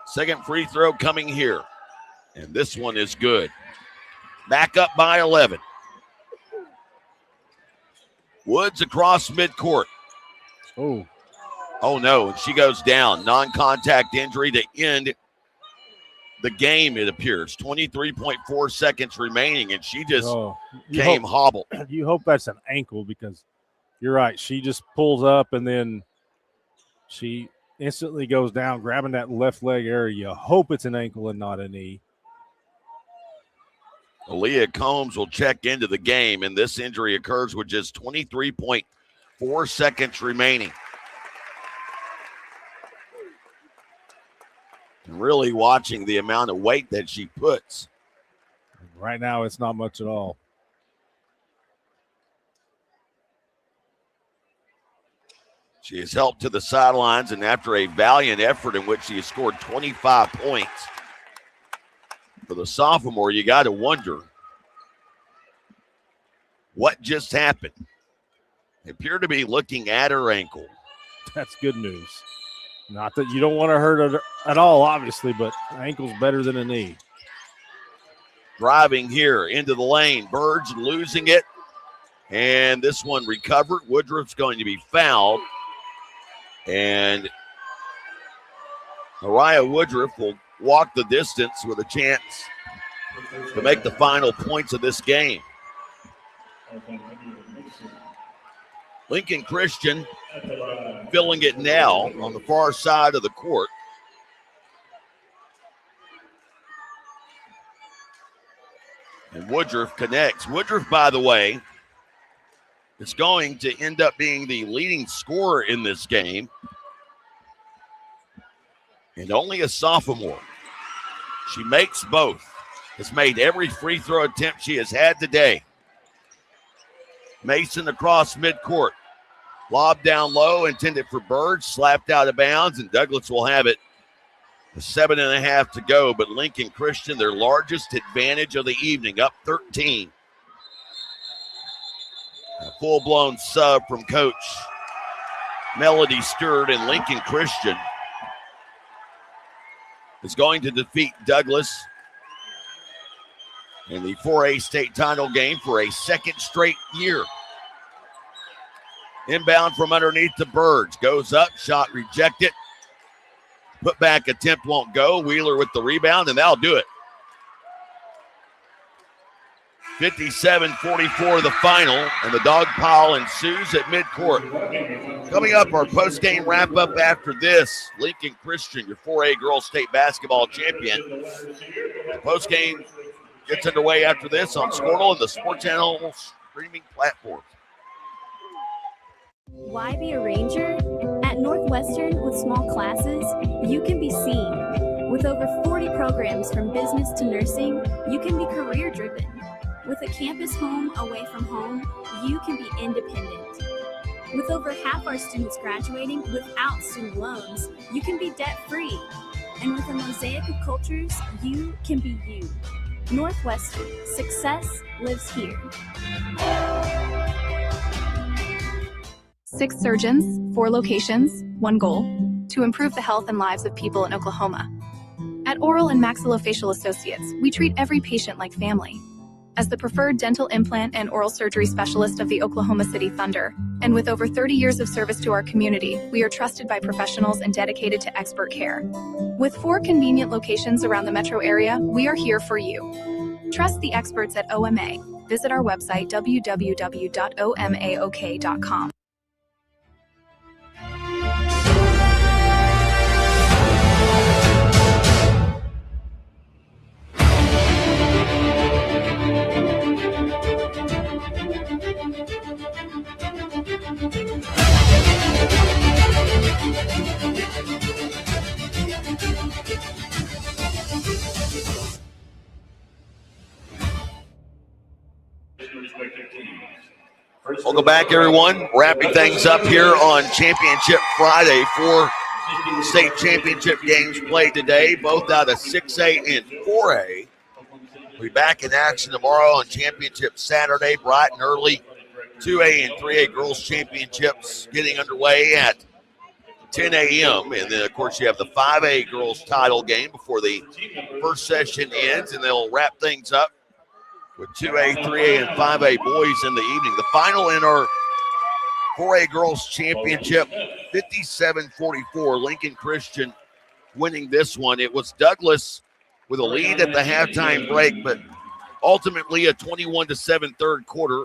Second free throw coming here. And this one is good. Back up by 11. Woods across midcourt. Oh no, and she goes down. Non-contact injury to end the game, it appears. 23.4 seconds remaining, and she just came hobbled. You hope that's an ankle because you're right. She just pulls up, and then she instantly goes down, grabbing that left leg area. You hope it's an ankle and not a knee. Aaliyah Combs will check into the game, and this injury occurs with just 23.4 seconds remaining. Really watching the amount of weight that she puts. Right now, it's not much at all. She is helped to the sidelines, and after a valiant effort in which she has scored 25 points, for the sophomore, you got to wonder what just happened. They appear to be looking at her ankle. That's good news. Not that you don't want to hurt it at all, obviously, but ankle's better than a knee. Driving here into the lane. Burge losing it. And this one recovered. Woodruff's going to be fouled. And Mariah Woodruff will walk the distance with a chance to make the final points of this game. Lincoln Christian filling it now on the far side of the court. And Woodruff connects. Woodruff, by the way, is going to end up being the leading scorer in this game. And only a sophomore. She makes both. Has made every free throw attempt she has had today. Mason across midcourt. Lob down low, intended for Burge, slapped out of bounds, and Douglas will have it. 7.5 to go, but Lincoln Christian, their largest advantage of the evening, up 13. A full-blown sub from Coach Melody Stewart, and Lincoln Christian is going to defeat Douglas in the 4A state title game for a second straight year. Inbound from underneath the Birds. Goes up, shot rejected. Put back attempt won't go. Wheeler with the rebound, and that'll do it. 57-44 the final, and the dog pile ensues at midcourt. Coming up, our post-game wrap-up after this. Lincoln Christian, your 4A girls state basketball champion. The post-game gets underway after this on Squirtle and the Sports Channel streaming platforms. Why be a ranger? At Northwestern, with small classes, you can be seen. With over 40 programs from business to nursing, you can be career-driven. With a campus home away from home, you can be independent. With over half our students graduating without student loans, you can be debt-free. And with a mosaic of cultures, you can be you. Northwestern, success lives here. 6 surgeons, 4 locations, 1 goal: to improve the health and lives of people in Oklahoma. At Oral and Maxillofacial Associates, we treat every patient like family. As the preferred dental implant and oral surgery specialist of the Oklahoma City Thunder, and with over 30 years of service to our community, we are trusted by professionals and dedicated to expert care. With 4 convenient locations around the metro area, we are here for you. Trust the experts at OMA. Visit our website, www.omaok.com. Welcome back, everyone. Wrapping things up here on Championship Friday. 4 state championship games played today, both out of 6A and 4A. We'll be back in action tomorrow on Championship Saturday, bright and early. 2A and 3A girls championships getting underway at 10 a.m. And then, of course, you have the 5A girls title game before the first session ends, and they'll wrap things up with 2A, 3A, and 5A boys in the evening. The final in our 4A girls championship, 57-44. Lincoln Christian winning this one. It was Douglas with a lead at the halftime break, but ultimately a 21-7 third quarter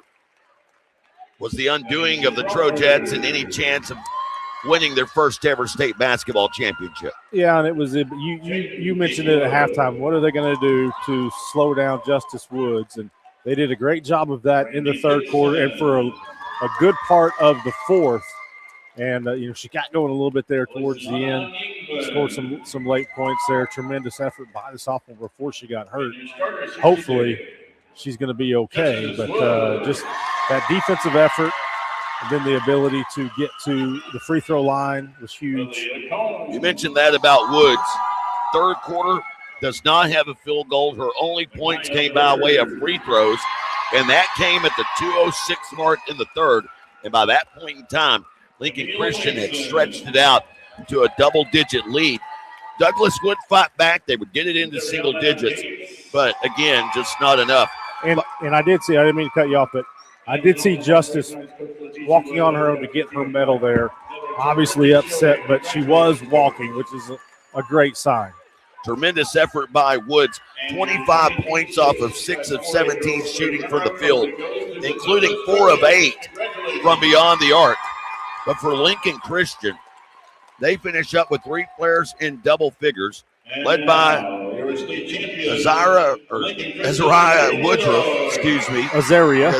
was the undoing of the Trojets and any chance of winning their first ever state basketball championship. Yeah, and it was you mentioned it at halftime. What are they going to do to slow down Justice Woods? And they did a great job of that in the third quarter and for a good part of the fourth. And she got going a little bit there towards the end, scored some late points there. Tremendous effort by the sophomore before she got hurt. Hopefully, she's going to be okay. But just that defensive effort. And then the ability to get to the free throw line was huge. You mentioned that about Woods. Third quarter does not have a field goal. Her only points came by way of free throws, and that came at the 2:06 mark in the third. And by that point in time, Lincoln Christian had stretched it out to a double-digit lead. Douglas would fight back. They would get it into single digits, but, again, just not enough. And I didn't mean to cut you off, but I did see Justice walking on her own to get her medal there. Obviously upset, but she was walking, which is a great sign. Tremendous effort by Woods. 25 points off of 6 of 17 shooting from the field, including 4 of 8 from beyond the arc. But for Lincoln Christian, they finish up with 3 players in double figures, led by Azariah Woodruff, Azaria,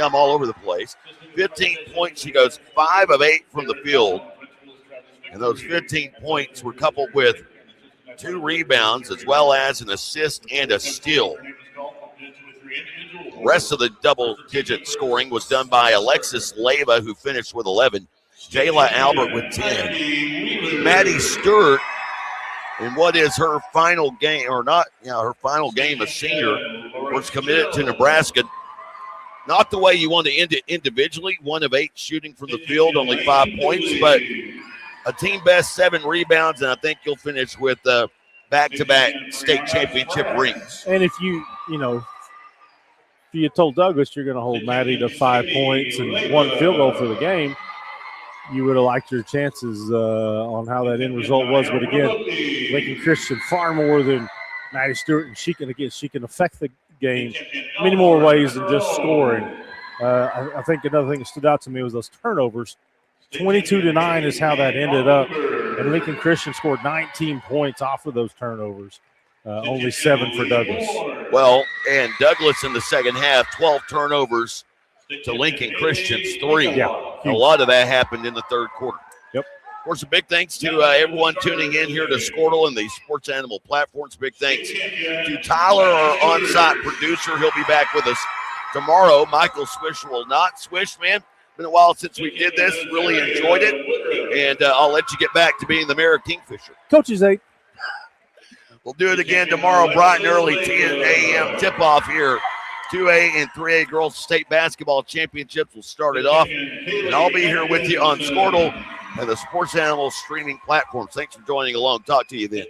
I'm all over the place. 15 points. She goes 5 of 8 from the field. And those 15 points were coupled with 2 rebounds as well as an assist and a steal. The rest of the double-digit scoring was done by Alexis Leyva, who finished with 11. Jayla Albert with 10. Maddie Stewart, in what is her final game, or not, her final game, a senior, was committed to Nebraska. Not the way you want to end it individually. 1 of 8 shooting from the field, only 5 points, but a team best 7 rebounds, and I think you'll finish with back-to-back state championship rings. And if you told Douglas you're going to hold Maddie to 5 points and 1 field goal for the game, you would have liked your chances on how that end result was. But again, Lincoln Christian far more than Maddie Stewart, and she can affect the game many more ways than just scoring. I think another thing that stood out to me was those turnovers. 22-9 is how that ended up, and Lincoln Christian scored 19 points off of those turnovers. Only 7 for Douglas. Well, and Douglas in the second half, 12 turnovers to Lincoln Christian's 3. Yeah, a lot of that happened in the third quarter. Yep. Of course, a big thanks to everyone tuning in here to Squirtle and the Sports Animal platforms. Big thanks to Tyler, our on-site producer. He'll be back with us tomorrow. Michael Swisher will not. Swish, man, been a while since we did this. Really enjoyed it. And I'll let you get back to being the mayor of Kingfisher. Coaches 8. We'll do it again tomorrow, bright and early, 10 a.m. tip-off here. 2A and 3A Girls State Basketball Championships will start it off. And I'll be here with you on Squirtle and the Sports Animal streaming platforms. Thanks for joining along. Talk to you then.